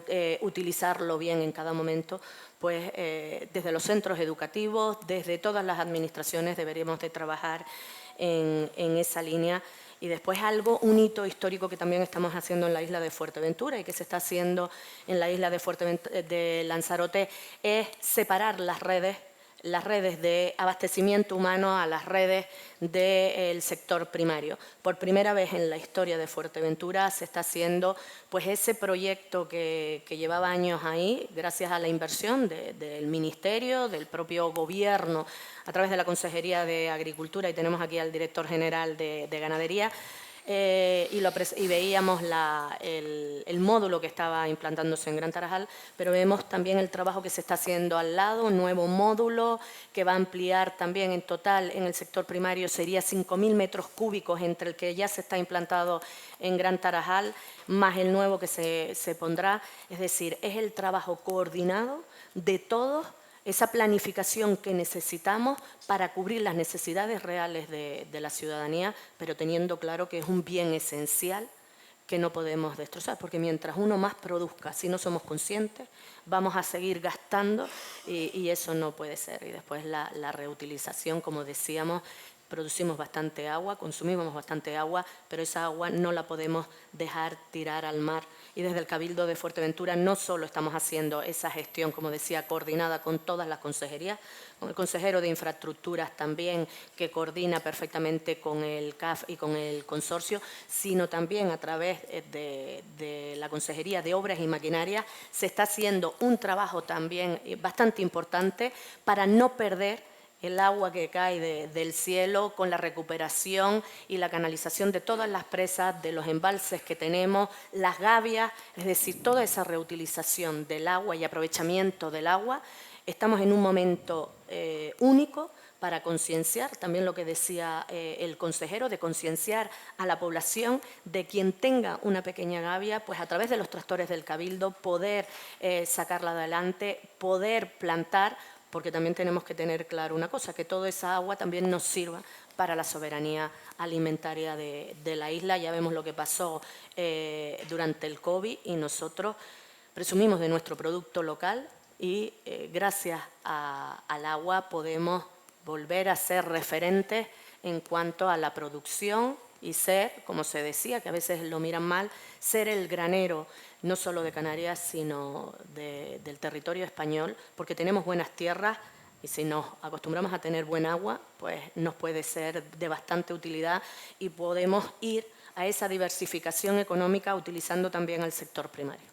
utilizarlo bien en cada momento, pues desde los centros educativos, desde todas las administraciones deberíamos de trabajar en esa línea. Y después un hito histórico que también estamos haciendo en la isla de Fuerteventura y que se está haciendo en la isla de Lanzarote es separar las redes de abastecimiento humano a las redes del sector primario. Por primera vez en la historia de Fuerteventura se está haciendo pues ese proyecto que llevaba años ahí, gracias a la inversión del Ministerio, del propio Gobierno, a través de la Consejería de Agricultura, y tenemos aquí al director general de Ganadería, y veíamos el módulo que estaba implantándose en Gran Tarajal, pero vemos también el trabajo que se está haciendo al lado, un nuevo módulo que va a ampliar también en total en el sector primario sería 5.000 metros cúbicos entre el que ya se está implantado en Gran Tarajal, más el nuevo que se pondrá. Es decir, es el trabajo coordinado de todos, esa planificación que necesitamos para cubrir las necesidades reales de la ciudadanía, pero teniendo claro que es un bien esencial que no podemos destrozar, porque mientras uno más produzca, si no somos conscientes, vamos a seguir gastando y eso no puede ser. Y después la reutilización, como decíamos, producimos bastante agua, consumimos bastante agua, pero esa agua no la podemos dejar tirar al mar. Y desde el Cabildo de Fuerteventura no solo estamos haciendo esa gestión, como decía, coordinada con todas las consejerías, con el consejero de Infraestructuras también, que coordina perfectamente con el CAF y con el consorcio, sino también a través de la Consejería de Obras y Maquinaria se está haciendo un trabajo también bastante importante para no perder el agua que cae del cielo con la recuperación y la canalización de todas las presas, de los embalses que tenemos, las gavias, es decir, toda esa reutilización del agua y aprovechamiento del agua. Estamos en un momento único para concienciar, también lo que decía el consejero, de concienciar a la población de quien tenga una pequeña gavia, pues a través de los tractores del Cabildo poder sacarla adelante, poder plantar, porque también tenemos que tener claro una cosa, que toda esa agua también nos sirva para la soberanía alimentaria de la isla. Ya vemos lo que pasó durante el COVID y nosotros presumimos de nuestro producto local y gracias al agua podemos volver a ser referentes en cuanto a la producción y ser, como se decía, que a veces lo miran mal, ser el granero no solo de Canarias, sino del territorio español, porque tenemos buenas tierras y si nos acostumbramos a tener buen agua, pues nos puede ser de bastante utilidad y podemos ir a esa diversificación económica utilizando también el sector primario.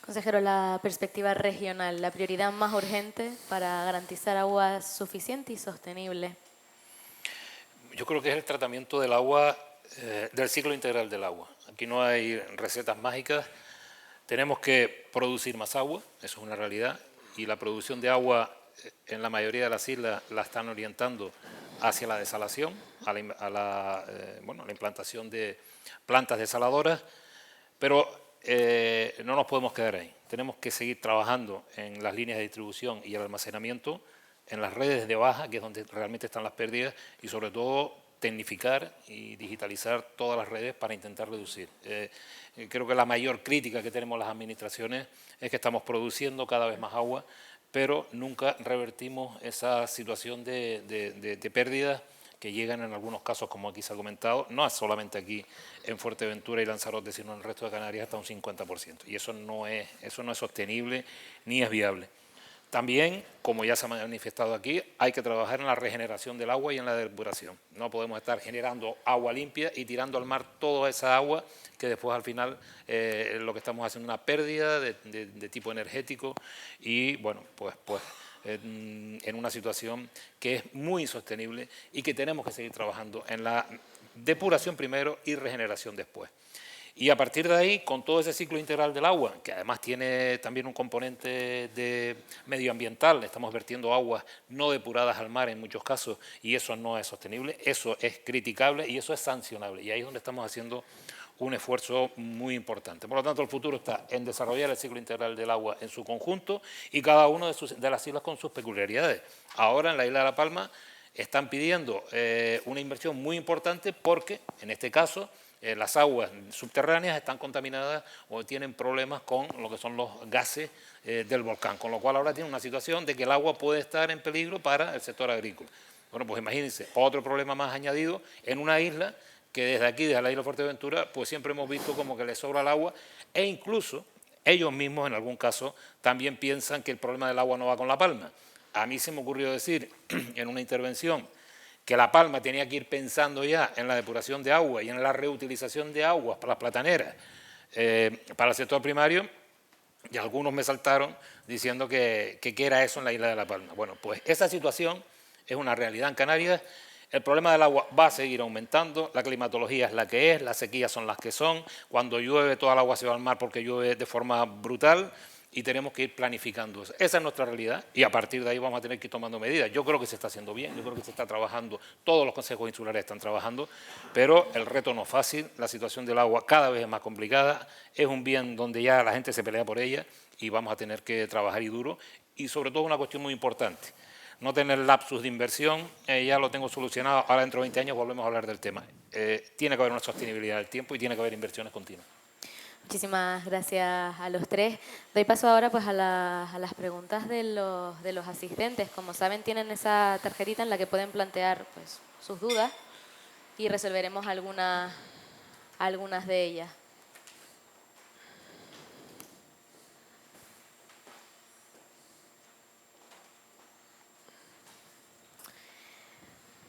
Consejero, la perspectiva regional, la prioridad más urgente para garantizar agua suficiente y sostenible. Yo creo que es el tratamiento del agua, del ciclo integral del agua. Aquí no hay recetas mágicas. Tenemos que producir más agua, eso es una realidad, y la producción de agua en la mayoría de las islas la están orientando hacia la desalación, a la implantación de plantas desaladoras, pero no nos podemos quedar ahí. Tenemos que seguir trabajando en las líneas de distribución y el almacenamiento, en las redes de baja, que es donde realmente están las pérdidas, y sobre todo tecnificar y digitalizar todas las redes para intentar reducir. Creo que la mayor crítica que tenemos las administraciones es que estamos produciendo cada vez más agua, pero nunca revertimos esa situación de pérdidas que llegan en algunos casos, como aquí se ha comentado, no es solamente aquí en Fuerteventura y Lanzarote, sino en el resto de Canarias hasta un 50%. Y eso no es sostenible ni es viable. También, como ya se ha manifestado aquí, hay que trabajar en la regeneración del agua y en la depuración. No podemos estar generando agua limpia y tirando al mar toda esa agua que después al final lo que estamos haciendo es una pérdida de tipo energético y bueno, pues en una situación que es muy insostenible y que tenemos que seguir trabajando en la depuración primero y regeneración después. Y a partir de ahí, con todo ese ciclo integral del agua, que además tiene también un componente medioambiental, estamos vertiendo aguas no depuradas al mar en muchos casos y eso no es sostenible, eso es criticable y eso es sancionable. Y ahí es donde estamos haciendo un esfuerzo muy importante. Por lo tanto, el futuro está en desarrollar el ciclo integral del agua en su conjunto y cada una de las islas con sus peculiaridades. Ahora, en la isla de La Palma, están pidiendo una inversión muy importante porque, en este caso, las aguas subterráneas están contaminadas o tienen problemas con lo que son los gases del volcán, con lo cual ahora tiene una situación de que el agua puede estar en peligro para el sector agrícola. Bueno, pues imagínense, otro problema más añadido en una isla que desde aquí, desde la isla de Fuerteventura, pues siempre hemos visto como que le sobra el agua e incluso ellos mismos en algún caso también piensan que el problema del agua no va con La Palma. A mí se me ocurrió decir en una intervención que La Palma tenía que ir pensando ya en la depuración de agua y en la reutilización de aguas para las plataneras, para el sector primario, y algunos me saltaron diciendo que qué era eso en la isla de La Palma. Bueno, pues esa situación es una realidad en Canarias, El problema del agua va a seguir aumentando, la climatología es la que es, las sequías son las que son, cuando llueve toda el agua se va al mar porque llueve de forma brutal y tenemos que ir planificando eso. Esa es nuestra realidad y a partir de ahí vamos a tener que ir tomando medidas. Yo creo que se está haciendo bien, yo creo que se está trabajando, todos los consejos insulares están trabajando, pero el reto no es fácil, la situación del agua cada vez es más complicada, es un bien donde ya la gente se pelea por ella y vamos a tener que trabajar y duro y sobre todo una cuestión muy importante, no tener lapsus de inversión, ya lo tengo solucionado, ahora dentro de 20 años volvemos a hablar del tema. Tiene que haber una sostenibilidad del tiempo y tiene que haber inversiones continuas. Muchísimas gracias a los tres. Doy paso ahora pues a las preguntas de los asistentes. Como saben, tienen esa tarjetita en la que pueden plantear pues, sus dudas y resolveremos algunas de ellas.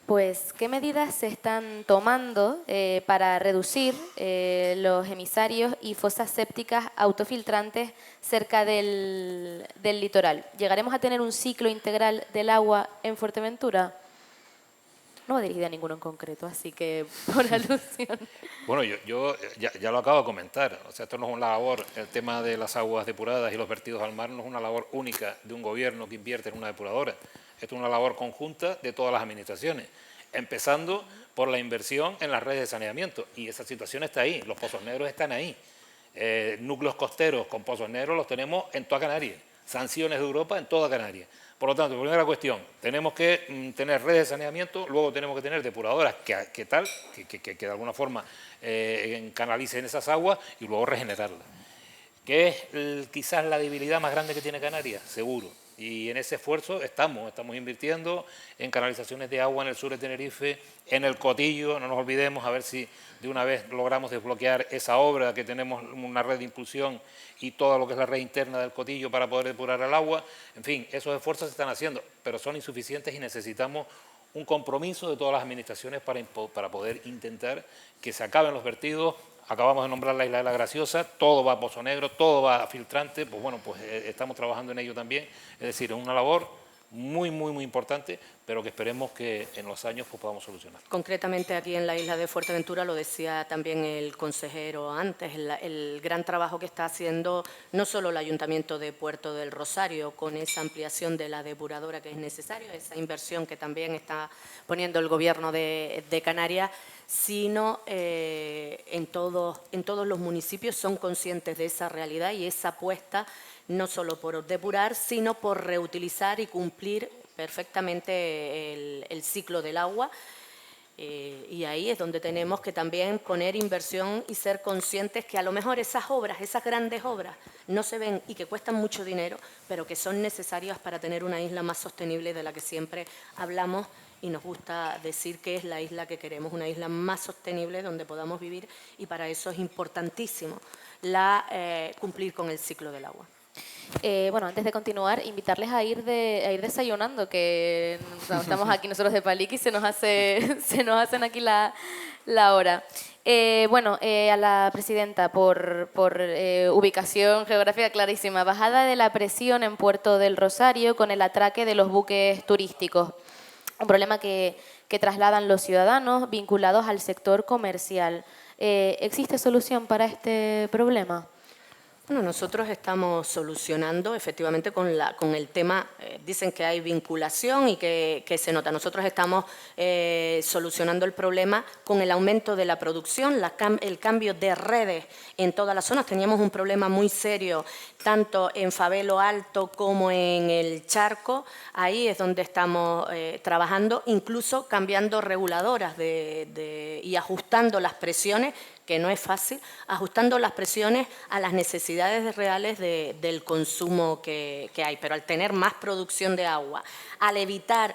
Pues, ¿qué medidas se están tomando para reducir los emisarios y fosas sépticas autofiltrantes cerca del litoral? ¿Llegaremos a tener un ciclo integral del agua en Fuerteventura? No va dirigida a ninguno en concreto, así que por alusión. Bueno, yo ya lo acabo de comentar, o sea, esto no es una labor, el tema de las aguas depuradas y los vertidos al mar no es una labor única de un gobierno que invierte en una depuradora. Esto es una labor conjunta de todas las administraciones, empezando por la inversión en las redes de saneamiento. Y esa situación está ahí, los pozos negros están ahí. Núcleos costeros con pozos negros los tenemos en toda Canarias. Sanciones de Europa en toda Canarias. Por lo tanto, primera cuestión, tenemos que tener redes de saneamiento, luego tenemos que tener depuradoras que de alguna forma canalicen esas aguas y luego regenerarlas. ¿Qué es quizás la debilidad más grande que tiene Canarias? Seguro. Y en ese esfuerzo estamos invirtiendo en canalizaciones de agua en el sur de Tenerife, en el Cotillo, no nos olvidemos, a ver si de una vez logramos desbloquear esa obra, que tenemos una red de impulsión y todo lo que es la red interna del Cotillo para poder depurar el agua. En fin, esos esfuerzos se están haciendo, pero son insuficientes y necesitamos un compromiso de todas las administraciones para poder intentar que se acaben los vertidos. Acabamos de nombrar la isla de la Graciosa, todo va a Pozo Negro, todo va a filtrante, pues bueno, pues estamos trabajando en ello también, es decir, es una labor muy importante, pero que esperemos que en los años pues, podamos solucionar. Concretamente aquí en la isla de Fuerteventura, lo decía también el consejero antes, el gran trabajo que está haciendo no solo el Ayuntamiento de Puerto del Rosario con esa ampliación de la depuradora que es necesaria, esa inversión que también está poniendo el Gobierno de Canarias, sino en todos los municipios son conscientes de esa realidad y esa apuesta no solo por depurar, sino por reutilizar y cumplir perfectamente el ciclo del agua. Y ahí es donde tenemos que también poner inversión y ser conscientes que a lo mejor esas obras, esas grandes obras, no se ven y que cuestan mucho dinero, pero que son necesarias para tener una isla más sostenible de la que siempre hablamos y nos gusta decir que es la isla que queremos, una isla más sostenible donde podamos vivir y para eso es importantísimo cumplir con el ciclo del agua. Bueno, antes de continuar, invitarles a ir desayunando, que estamos aquí nosotros de Palique y se nos hacen aquí la hora. A la presidenta, por ubicación geográfica clarísima, bajada de la presión en Puerto del Rosario con el atraque de los buques turísticos. Un problema que trasladan los ciudadanos vinculados al sector comercial. ¿Existe solución para este problema? Bueno, nosotros estamos solucionando efectivamente con el tema, dicen que hay vinculación y que se nota. Nosotros estamos solucionando el problema con el aumento de la producción, el cambio de redes en todas las zonas. Teníamos un problema muy serio tanto en Fabelo Alto como en el Charco. Ahí es donde estamos trabajando, incluso cambiando reguladoras y ajustando las presiones, que no es fácil, ajustando las presiones a las necesidades reales del consumo que hay. Pero al tener más producción de agua, al evitar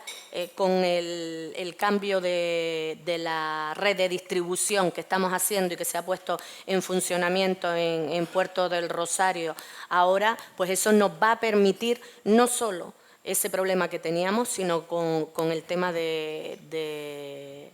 con el cambio de la red de distribución que estamos haciendo y que se ha puesto en funcionamiento en Puerto del Rosario ahora, pues eso nos va a permitir no solo ese problema que teníamos, sino con el tema de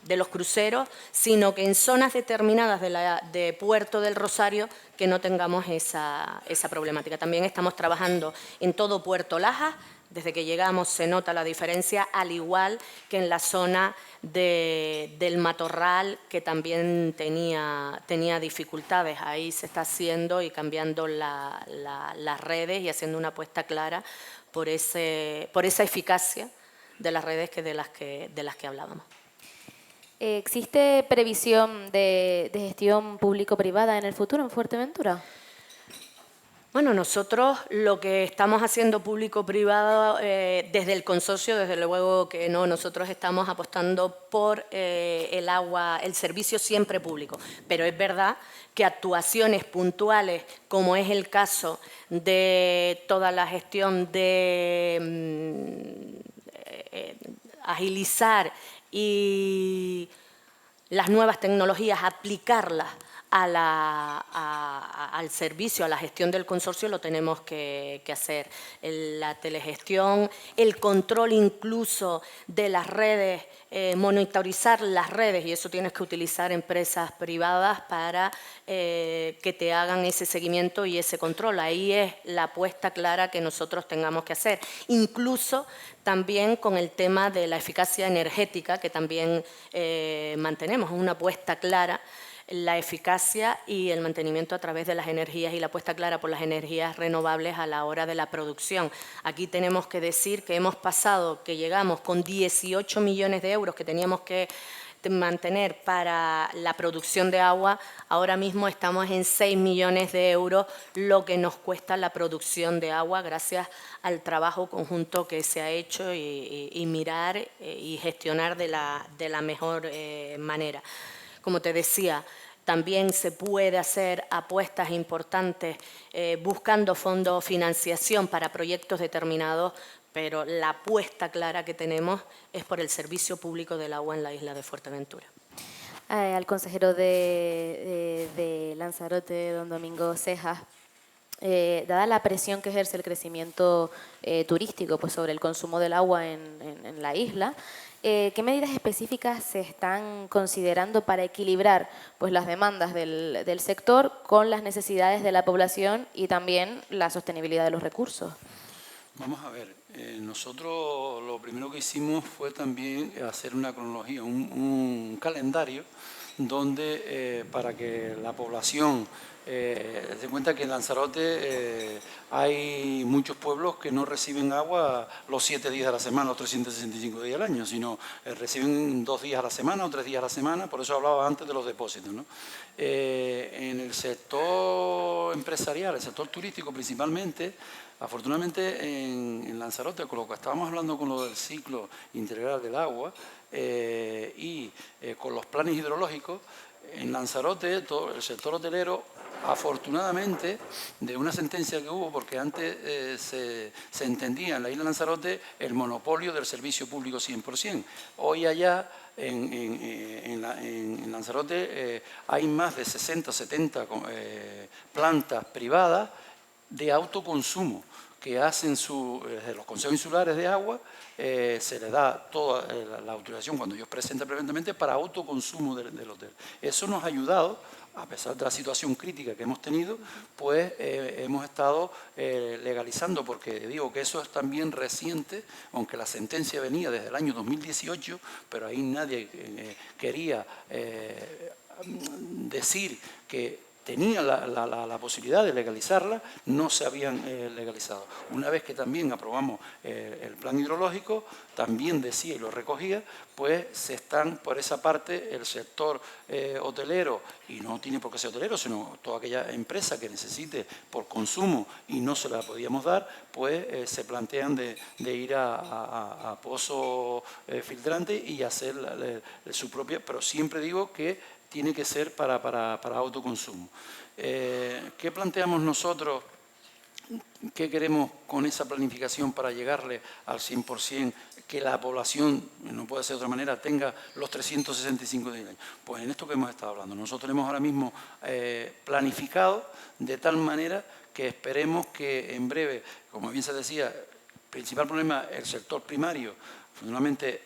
los cruceros, sino que en zonas determinadas de Puerto del Rosario que no tengamos esa problemática. También estamos trabajando en todo Puerto Lajas, Desde que llegamos se nota la diferencia, al igual que en la zona del Matorral, que también tenía dificultades. Ahí se está haciendo y cambiando las redes y haciendo una apuesta clara por esa eficacia de las redes de las que hablábamos. ¿Existe previsión de gestión público-privada en el futuro en Fuerteventura? Bueno, nosotros lo que estamos haciendo público-privado desde el consorcio, desde luego que no, nosotros estamos apostando por el agua, el servicio siempre público, pero es verdad que actuaciones puntuales, como es el caso de toda la gestión de agilizar y las nuevas tecnologías, aplicarlas al servicio, a la gestión del consorcio, lo tenemos que hacer. La telegestión, el control incluso de las redes, monitorizar las redes, y eso tienes que utilizar empresas privadas para que te hagan ese seguimiento y ese control. Ahí es la apuesta clara que nosotros tengamos que hacer. Incluso también con el tema de la eficacia energética, que también mantenemos, una apuesta clara, la eficacia y el mantenimiento a través de las energías y la apuesta clara por las energías renovables a la hora de la producción. Aquí tenemos que decir que hemos pasado, que llegamos con 18 millones de euros que teníamos que mantener para la producción de agua, ahora mismo estamos en 6 millones de euros lo que nos cuesta la producción de agua gracias al trabajo conjunto que se ha hecho y mirar y gestionar de la mejor manera. Como te decía, también se puede hacer apuestas importantes buscando fondos, financiación para proyectos determinados, pero la apuesta clara que tenemos es por el servicio público del agua en la isla de Fuerteventura. Al consejero de Lanzarote, don Domingo Cejas, dada la presión que ejerce el crecimiento turístico pues, sobre el consumo del agua en la isla, ¿qué medidas específicas se están considerando para equilibrar pues, las demandas del sector con las necesidades de la población y también la sostenibilidad de los recursos? Vamos a ver, nosotros lo primero que hicimos fue también hacer una cronología, un calendario donde para que la población se cuenta que en Lanzarote hay muchos pueblos que no reciben agua los 7 días a la semana, los 365 días al año, sino reciben 2 días a la semana o 3 días a la semana, por eso hablaba antes de los depósitos, ¿no? En el sector empresarial, el sector turístico principalmente, afortunadamente en Lanzarote, con lo que estábamos hablando con lo del ciclo integral del agua y con los planes hidrológicos, en Lanzarote todo el sector hotelero, afortunadamente, de una sentencia que hubo, porque antes se entendía en la isla de Lanzarote el monopolio del servicio público 100%. Hoy allá en Lanzarote hay más de 60 o 70 plantas privadas de autoconsumo que hacen desde los consejos insulares de agua, se les da toda la autorización cuando ellos presentan preventivamente para autoconsumo del hotel. Eso nos ha ayudado, a pesar de la situación crítica que hemos tenido, pues hemos estado legalizando, porque digo que eso es también reciente, aunque la sentencia venía desde el año 2018, pero ahí nadie quería decir que tenía la posibilidad de legalizarla, no se habían legalizado. Una vez que también aprobamos el plan hidrológico, también decía y lo recogía, pues se están por esa parte el sector hotelero, y no tiene por qué ser hotelero, sino toda aquella empresa que necesite por consumo y no se la podíamos dar, pues se plantean de ir a pozo filtrante y hacer su propia, pero siempre digo que tiene que ser para autoconsumo. ¿Qué planteamos nosotros? ¿Qué queremos con esa planificación para llegarle al 100%, que la población, no puede ser de otra manera, tenga los 365 días? Pues en esto que hemos estado hablando. Nosotros tenemos ahora mismo planificado de tal manera que esperemos que en breve, como bien se decía, el principal problema, el sector primario, Finalmente,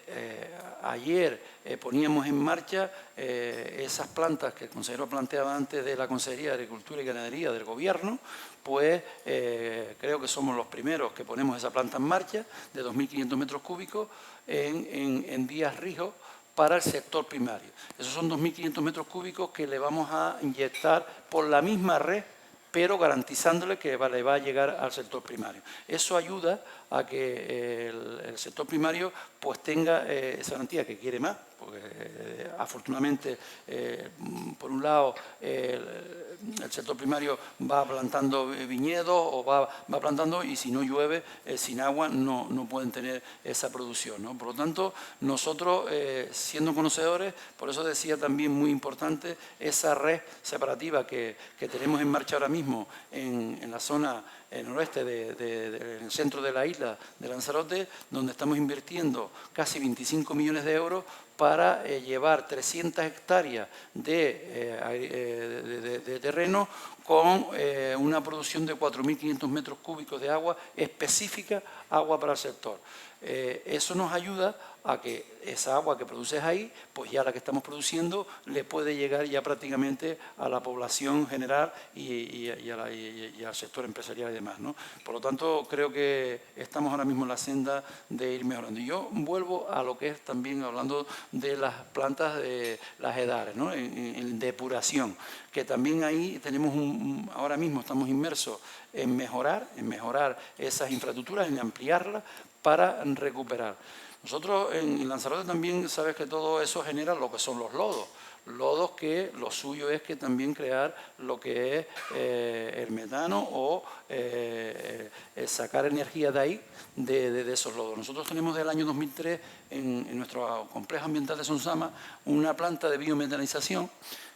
ayer poníamos en marcha esas plantas que el consejero planteaba antes de la Consejería de Agricultura y Ganadería del Gobierno, pues creo que somos los primeros que ponemos esa planta en marcha de 2.500 metros cúbicos en Díaz Rijos para el sector primario. Esos son 2.500 metros cúbicos que le vamos a inyectar por la misma red, pero garantizándole que le va a llegar al sector primario. Eso ayuda a que el sector primario pues tenga esa garantía, que quiere más, porque afortunadamente, por un lado, el sector primario va plantando viñedos o va plantando, y si no llueve, sin agua, no pueden tener esa producción, ¿no? Por lo tanto, nosotros, siendo conocedores, por eso decía también muy importante esa red separativa que tenemos en marcha ahora mismo en la zona noroeste del centro de la isla de Lanzarote, donde estamos invirtiendo casi 25 millones de euros para llevar 300 hectáreas de terreno con una producción de 4.500 metros cúbicos de agua específica, agua para el sector. Eso nos ayuda a que esa agua que produces ahí, pues ya la que estamos produciendo, le puede llegar ya prácticamente a la población general y al sector empresarial y demás, ¿no? Por lo tanto, creo que estamos ahora mismo en la senda de ir mejorando. Y yo vuelvo a lo que es también hablando de las plantas de las EDARES, ¿no? En depuración, que también ahí tenemos ahora mismo estamos inmersos en mejorar esas infraestructuras, en ampliarlas para recuperar. Nosotros en Lanzarote también sabes que todo eso genera lo que son los lodos. Lodos que lo suyo es que también crear lo que es el metano o sacar energía de ahí, de esos lodos. Nosotros tenemos desde el año 2003 en nuestro complejo ambiental de Sonsama una planta de biometanización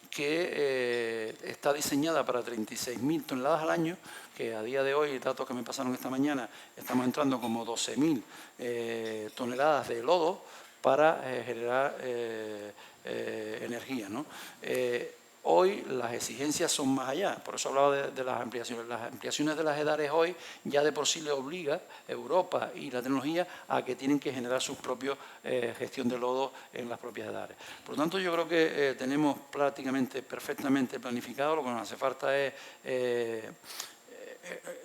que está diseñada para 36.000 toneladas al año, que a día de hoy, datos que me pasaron esta mañana, estamos entrando como 12.000 toneladas de lodo para generar energía, ¿no? Hoy las exigencias son más allá, por eso hablaba de las ampliaciones. Las ampliaciones de las EDARES hoy ya de por sí le obliga Europa y la tecnología a que tienen que generar su propia gestión de lodo en las propias EDARES. Por lo tanto, yo creo que tenemos prácticamente perfectamente planificado. Lo que nos hace falta es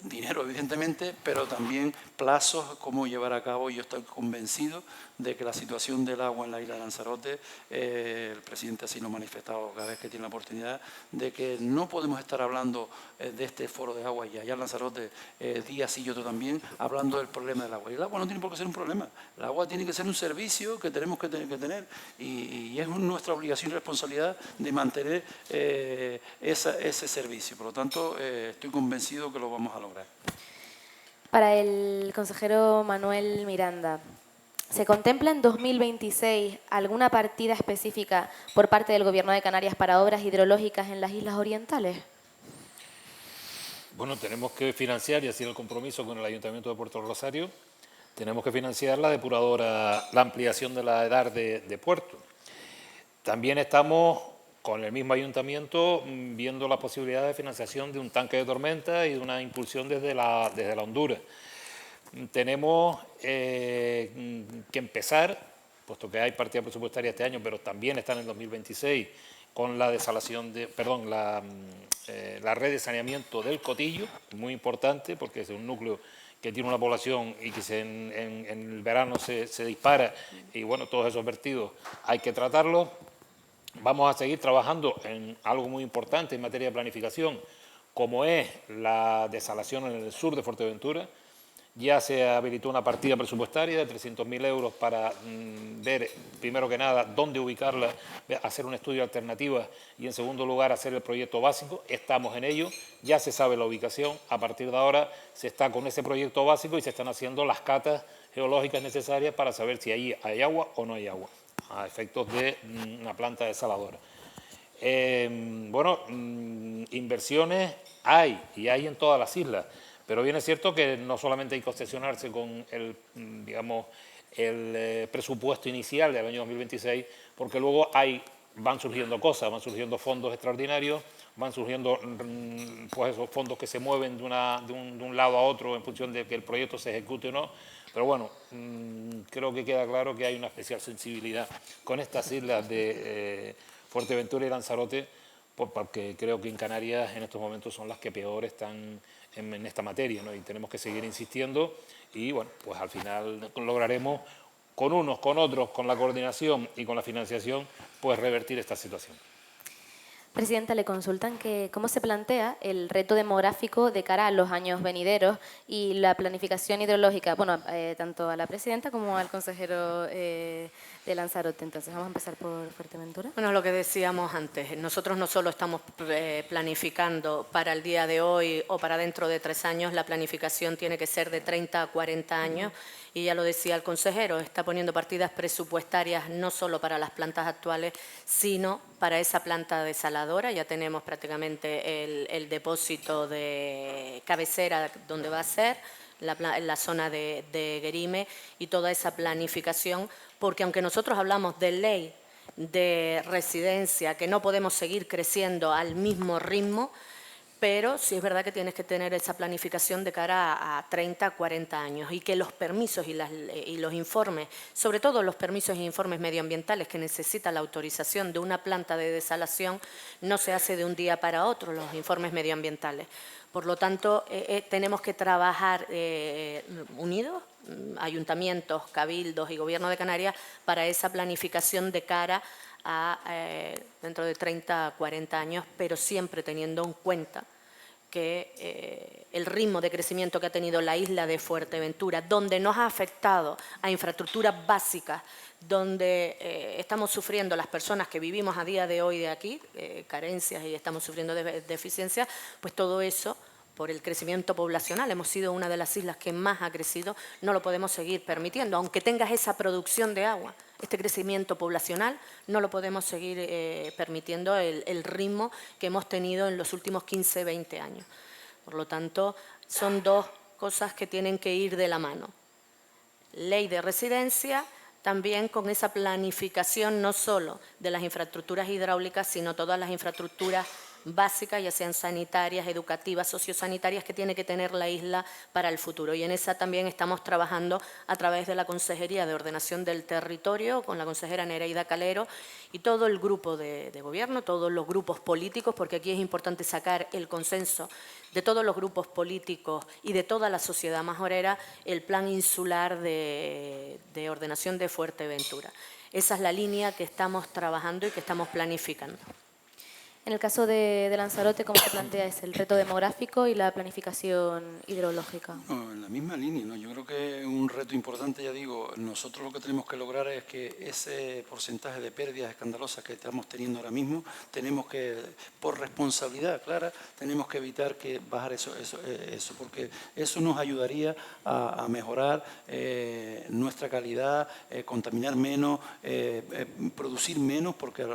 dinero, evidentemente, pero también plazos, cómo llevar a cabo. Yo estoy convencido de que la situación del agua en la isla de Lanzarote, el presidente así lo ha manifestado cada vez que tiene la oportunidad, de que no podemos estar hablando de este foro de agua y allá en Lanzarote, día sí y otro también, hablando del problema del agua. Y el agua no tiene por qué ser un problema, el agua tiene que ser un servicio que tenemos que tener y es nuestra obligación y responsabilidad de mantener ese servicio. Por lo tanto, estoy convencido que lo vamos a lograr. Para el consejero Manuel Miranda, ¿se contempla en 2026 alguna partida específica por parte del Gobierno de Canarias para obras hidrológicas en las islas orientales? Bueno, tenemos que financiar, y así el compromiso con el Ayuntamiento de Puerto Rosario, tenemos que financiar la depuradora, la ampliación de la EDAR de Puerto. También estamos con el mismo ayuntamiento viendo la posibilidad de financiación de un tanque de tormenta y de una impulsión desde la Honduras. Tenemos que empezar, puesto que hay partida presupuestaria este año, pero también está en el 2026, con la desalación la red de saneamiento del Cotillo, muy importante, porque es un núcleo que tiene una población y que en el verano se dispara, y bueno, todos esos vertidos hay que tratarlos. Vamos a seguir trabajando en algo muy importante en materia de planificación, como es la desalación en el sur de Fuerteventura. Ya se habilitó una partida presupuestaria de 300.000 euros para ver, primero que nada, dónde ubicarla, hacer un estudio de alternativas y, en segundo lugar, hacer el proyecto básico. Estamos en ello, ya se sabe la ubicación. A partir de ahora se está con ese proyecto básico y se están haciendo las catas geológicas necesarias para saber si ahí hay agua o no hay agua, a efectos de una planta desaladora. Bueno, inversiones hay, y hay en todas las islas, pero bien es cierto que no solamente hay que obsesionarse con el presupuesto inicial del año 2026, porque luego van surgiendo cosas, van surgiendo fondos extraordinarios, van surgiendo pues esos fondos que se mueven de un lado a otro en función de que el proyecto se ejecute o no. Pero bueno, creo que queda claro que hay una especial sensibilidad con estas islas de Fuerteventura y Lanzarote, porque creo que en Canarias en estos momentos son las que peor están en esta materia, ¿no? Y tenemos que seguir insistiendo y bueno, pues al final lograremos con unos, con otros, con la coordinación y con la financiación, pues revertir esta situación. Presidenta, le consultan que cómo se plantea el reto demográfico de cara a los años venideros y la planificación hidrológica, bueno, tanto a la presidenta como al consejero de Lanzarote. Entonces, vamos a empezar por Fuerteventura. Bueno, lo que decíamos antes, nosotros no solo estamos planificando para el día de hoy o para dentro de 3 años, la planificación tiene que ser de 30 a 40 años. Y ya lo decía el consejero, está poniendo partidas presupuestarias no solo para las plantas actuales, sino para esa planta desaladora. Ya tenemos prácticamente el depósito de cabecera donde va a ser, la zona de Guerime y toda esa planificación, porque aunque nosotros hablamos de ley de residencia, que no podemos seguir creciendo al mismo ritmo, pero sí es verdad que tienes que tener esa planificación de cara a 30, 40 años y que los permisos y los informes, sobre todo los permisos e informes medioambientales que necesita la autorización de una planta de desalación, no se hace de un día para otro, los informes medioambientales. Por lo tanto, tenemos que trabajar unidos, ayuntamientos, cabildos y Gobierno de Canarias, para esa planificación de cara a dentro de 30 a 40 años, pero siempre teniendo en cuenta que el ritmo de crecimiento que ha tenido la isla de Fuerteventura, donde nos ha afectado a infraestructuras básicas, donde estamos sufriendo las personas que vivimos a día de hoy de aquí, carencias y estamos sufriendo deficiencias, pues todo eso, por el crecimiento poblacional, hemos sido una de las islas que más ha crecido, no lo podemos seguir permitiendo, aunque tengas esa producción de agua. Este crecimiento poblacional no lo podemos seguir permitiendo el ritmo que hemos tenido en los últimos 15, 20 años. Por lo tanto, son dos cosas que tienen que ir de la mano. Ley de residencia, también con esa planificación no solo de las infraestructuras hidráulicas, sino todas las infraestructuras básicas, ya sean sanitarias, educativas, sociosanitarias, que tiene que tener la isla para el futuro. Y en esa también estamos trabajando a través de la Consejería de Ordenación del Territorio, con la consejera Nereida Calero y todo el grupo de gobierno, todos los grupos políticos, porque aquí es importante sacar el consenso de todos los grupos políticos y de toda la sociedad majorera, el plan insular de ordenación de Fuerteventura. Esa es la línea que estamos trabajando y que estamos planificando. En el caso de Lanzarote, ¿cómo se plantea es el reto demográfico y la planificación hidrológica? No, en la misma línea, ¿no? Yo creo que es un reto importante, ya digo, nosotros lo que tenemos que lograr es que ese porcentaje de pérdidas escandalosas que estamos teniendo ahora mismo, tenemos que, por responsabilidad clara, tenemos que evitar que bajar eso porque eso nos ayudaría a mejorar nuestra calidad, contaminar menos, producir menos, porque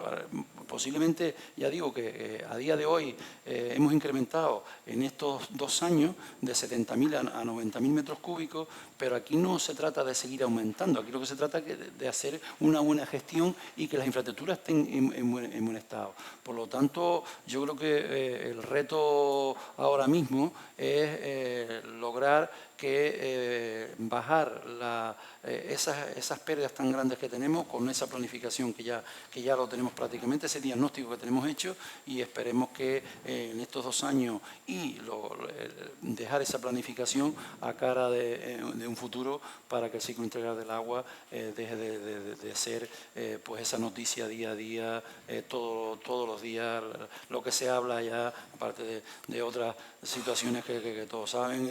posiblemente, ya digo, que a día de hoy hemos incrementado en estos 2 años de 70.000 a 90.000 metros cúbicos, pero aquí no se trata de seguir aumentando, aquí lo que se trata es de hacer una buena gestión y que las infraestructuras estén en buen estado. Por lo tanto, yo creo que el reto ahora mismo es lograr que bajar esas pérdidas tan grandes que tenemos con esa planificación que ya lo tenemos prácticamente, ese diagnóstico que tenemos hecho, y esperemos que en estos 2 años y dejar esa planificación a cara de un futuro para que el ciclo integral del agua deje de ser pues esa noticia día a día, todos los días, lo que se habla ya, aparte de otras situaciones que todos saben,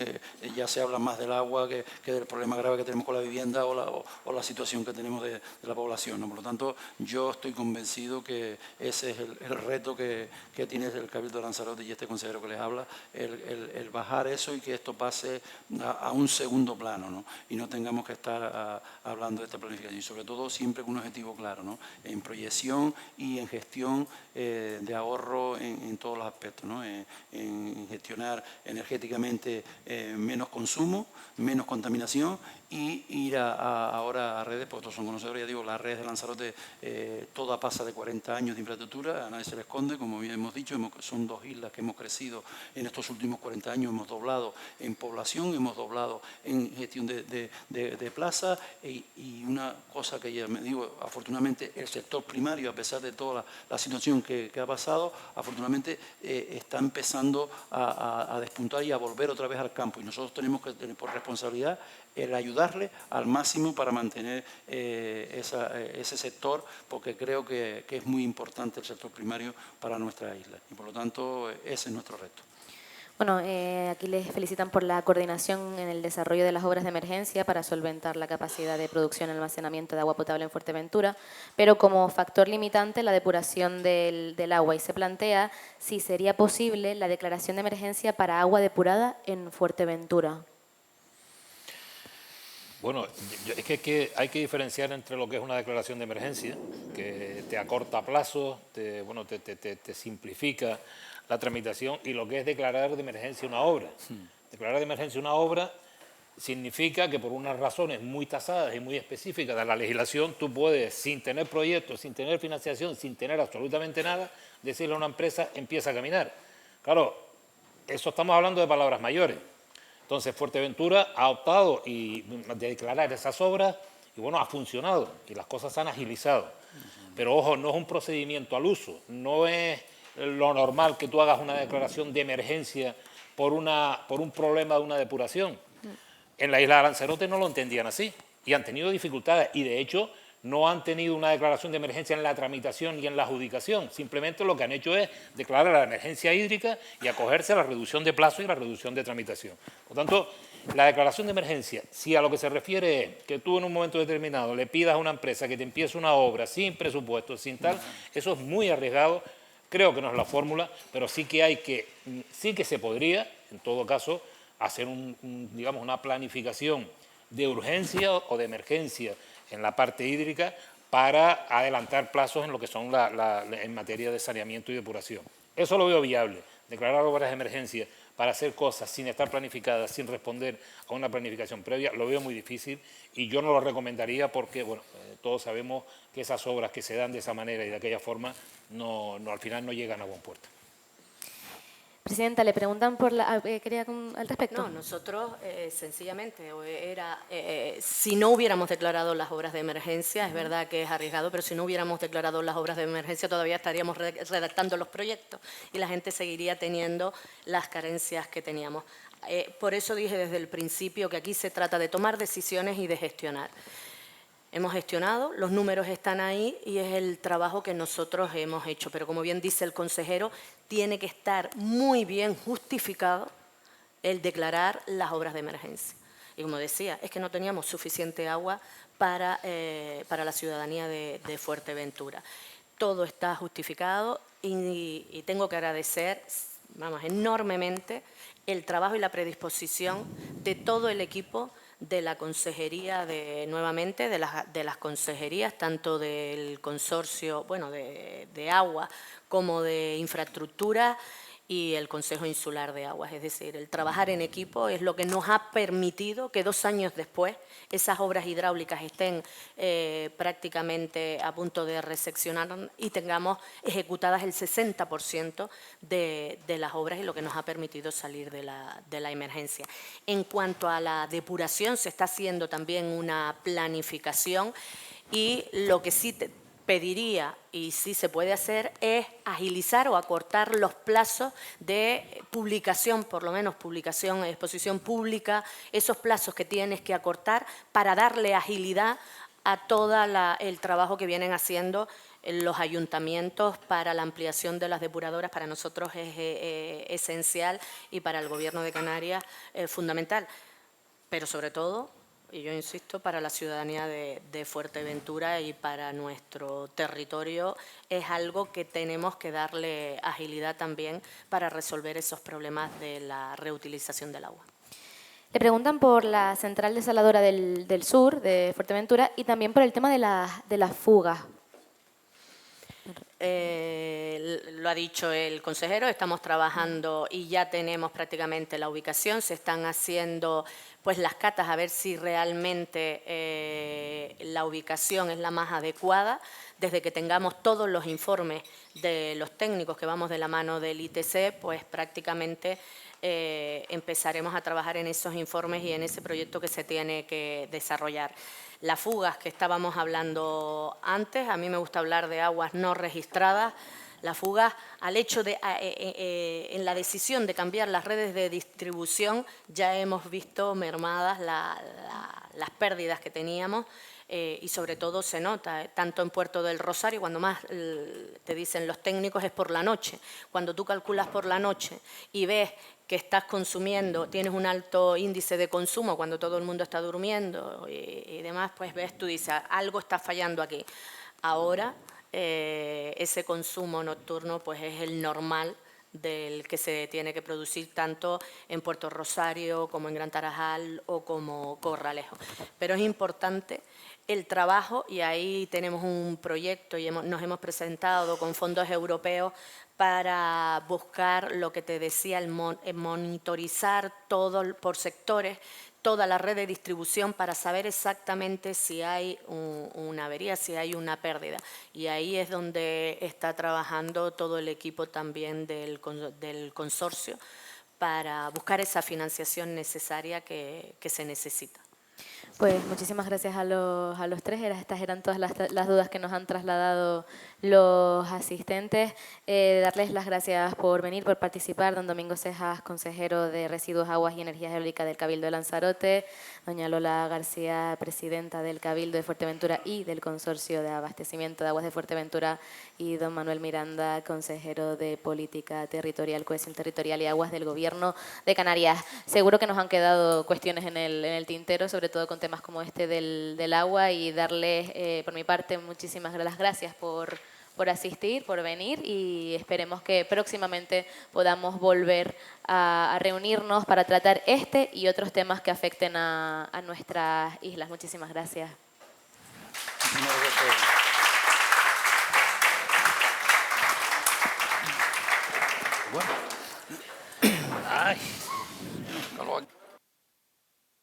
ya se habla más del agua que del problema grave que tenemos con la vivienda o la situación que tenemos de la población, ¿no? Por lo tanto, yo estoy convencido que ese es el reto que tiene el Cabildo de Lanzarote y este consejero que les habla, el bajar eso y que esto pase a un segundo plano, ¿no? Y no tengamos que estar hablando de esta planificación, y sobre todo siempre con un objetivo claro, ¿no? En proyección y en gestión de ahorro en todos los aspectos, ¿no? En gestionar energéticamente menos consumo, menos contaminación, y ir ahora a redes, porque todos son conocedores, ya digo, las redes de Lanzarote toda pasa de 40 años de infraestructura, a nadie se le esconde, como bien hemos dicho, son 2 islas que hemos crecido en estos últimos 40 años, hemos doblado en población, hemos doblado en gestión de plaza y una cosa que ya me digo, afortunadamente el sector primario, a pesar de toda la situación que ha pasado, afortunadamente está empezando a despuntar y a volver otra vez al campo, y nosotros tenemos que tener por responsabilidad el ayudarle al máximo para mantener ese sector, porque creo que es muy importante el sector primario para nuestra isla y por lo tanto ese es nuestro reto. Bueno, aquí les felicitan por la coordinación en el desarrollo de las obras de emergencia para solventar la capacidad de producción y almacenamiento de agua potable en Fuerteventura, pero como factor limitante la depuración del agua, y se plantea si sería posible la declaración de emergencia para agua depurada en Fuerteventura. Bueno, es que hay que diferenciar entre lo que es una declaración de emergencia, que te acorta plazos, te simplifica la tramitación, y lo que es declarar de emergencia una obra. Declarar de emergencia una obra significa que por unas razones muy tasadas y muy específicas de la legislación, tú puedes, sin tener proyectos, sin tener financiación, sin tener absolutamente nada, decirle a una empresa, empieza a caminar. Claro, eso estamos hablando de palabras mayores. Entonces, Fuerteventura ha optado de declarar esas obras y, bueno, ha funcionado y las cosas se han agilizado. Pero, ojo, no es un procedimiento al uso, no es lo normal que tú hagas una declaración de emergencia por un problema de una depuración. En la isla de Lanzarote no lo entendían así y han tenido dificultades y, de hecho, no han tenido una declaración de emergencia en la tramitación y en la adjudicación. Simplemente lo que han hecho es declarar la emergencia hídrica y acogerse a la reducción de plazo y la reducción de tramitación. Por tanto, la declaración de emergencia, si a lo que se refiere es que tú en un momento determinado le pidas a una empresa que te empiece una obra sin presupuesto, sin tal, eso es muy arriesgado. Creo que no es la fórmula, pero sí que se podría, en todo caso, hacer digamos, una planificación de urgencia o de emergencia en la parte hídrica para adelantar plazos en lo que son en materia de saneamiento y depuración. Eso lo veo viable, declarar obras de emergencia para hacer cosas sin estar planificadas, sin responder a una planificación previa, lo veo muy difícil y yo no lo recomendaría porque, bueno, todos sabemos que esas obras que se dan de esa manera y de aquella forma al final no llegan a buen puerto. Presidenta, le preguntan por al respecto. No, nosotros sencillamente si no hubiéramos declarado las obras de emergencia, es verdad que es arriesgado, pero si no hubiéramos declarado las obras de emergencia todavía estaríamos redactando los proyectos y la gente seguiría teniendo las carencias que teníamos. Por eso dije desde el principio que aquí se trata de tomar decisiones y de gestionar. Hemos gestionado, los números están ahí y es el trabajo que nosotros hemos hecho. Pero como bien dice el consejero, tiene que estar muy bien justificado el declarar las obras de emergencia. Y como decía, es que no teníamos suficiente agua para la ciudadanía de Fuerteventura. Todo está justificado y tengo que agradecer, vamos, enormemente el trabajo y la predisposición de todo el equipo de la consejería, nuevamente, de las consejerías, tanto del consorcio, bueno, de agua como de infraestructura y el Consejo Insular de Aguas. Es decir, el trabajar en equipo es lo que nos ha permitido que 2 años después esas obras hidráulicas estén prácticamente a punto de reseccionar y tengamos ejecutadas el 60% de las obras y lo que nos ha permitido salir de la emergencia. En cuanto a la depuración, se está haciendo también una planificación y lo que sí pediría, y sí se puede hacer, es agilizar o acortar los plazos de publicación, por lo menos publicación, exposición pública, esos plazos que tienes que acortar para darle agilidad a todo el trabajo que vienen haciendo los ayuntamientos para la ampliación de las depuradoras. Para nosotros es esencial y para el Gobierno de Canarias fundamental, pero sobre todo, y yo insisto, para la ciudadanía de Fuerteventura y para nuestro territorio es algo que tenemos que darle agilidad también para resolver esos problemas de la reutilización del agua. Le preguntan por la central desaladora del sur de Fuerteventura y también por el tema de las fugas. lo ha dicho el consejero, estamos trabajando y ya tenemos prácticamente la ubicación, se están haciendo pues las catas a ver si realmente la ubicación es la más adecuada. Desde que tengamos todos los informes de los técnicos que vamos de la mano del ITC, pues prácticamente empezaremos a trabajar en esos informes y en ese proyecto que se tiene que desarrollar. Las fugas que estábamos hablando antes, a mí me gusta hablar de aguas no registradas. Las fugas, al hecho de, en la decisión de cambiar las redes de distribución, ya hemos visto mermadas las pérdidas que teníamos y sobre todo se nota, tanto en Puerto del Rosario, cuando más te dicen los técnicos es por la noche. Cuando tú calculas por la noche y ves que estás consumiendo, tienes un alto índice de consumo cuando todo el mundo está durmiendo y demás, pues ves, tú dices, algo está fallando aquí. Ahora ese consumo nocturno pues es el normal del que se tiene que producir tanto en Puerto Rosario como en Gran Tarajal o como Corralejo. Pero es importante el trabajo y ahí tenemos un proyecto y nos hemos presentado con fondos europeos para buscar lo que te decía, el monitorizar todo por sectores, toda la red de distribución para saber exactamente si hay una avería, si hay una pérdida. Y ahí es donde está trabajando todo el equipo también del consorcio para buscar esa financiación necesaria que se necesita. Pues muchísimas gracias a los tres. Estas eran todas las dudas que nos han trasladado los asistentes. Darles las gracias por venir, por participar. Don Domingo Cejas, consejero de Residuos, Aguas y Energías Eólicas del Cabildo de Lanzarote. Doña Lola García, presidenta del Cabildo de Fuerteventura y del Consorcio de Abastecimiento de Aguas de Fuerteventura. Y don Manuel Miranda, consejero de Política Territorial, Cohesión Territorial y Aguas del Gobierno de Canarias. Seguro que nos han quedado cuestiones en el tintero, sobre todo con temas como este del agua, y darles, por mi parte, muchísimas las gracias por asistir, por venir, y esperemos que próximamente podamos volver a reunirnos para tratar este y otros temas que afecten a nuestras islas. Muchísimas gracias. Bueno. Ay, calor.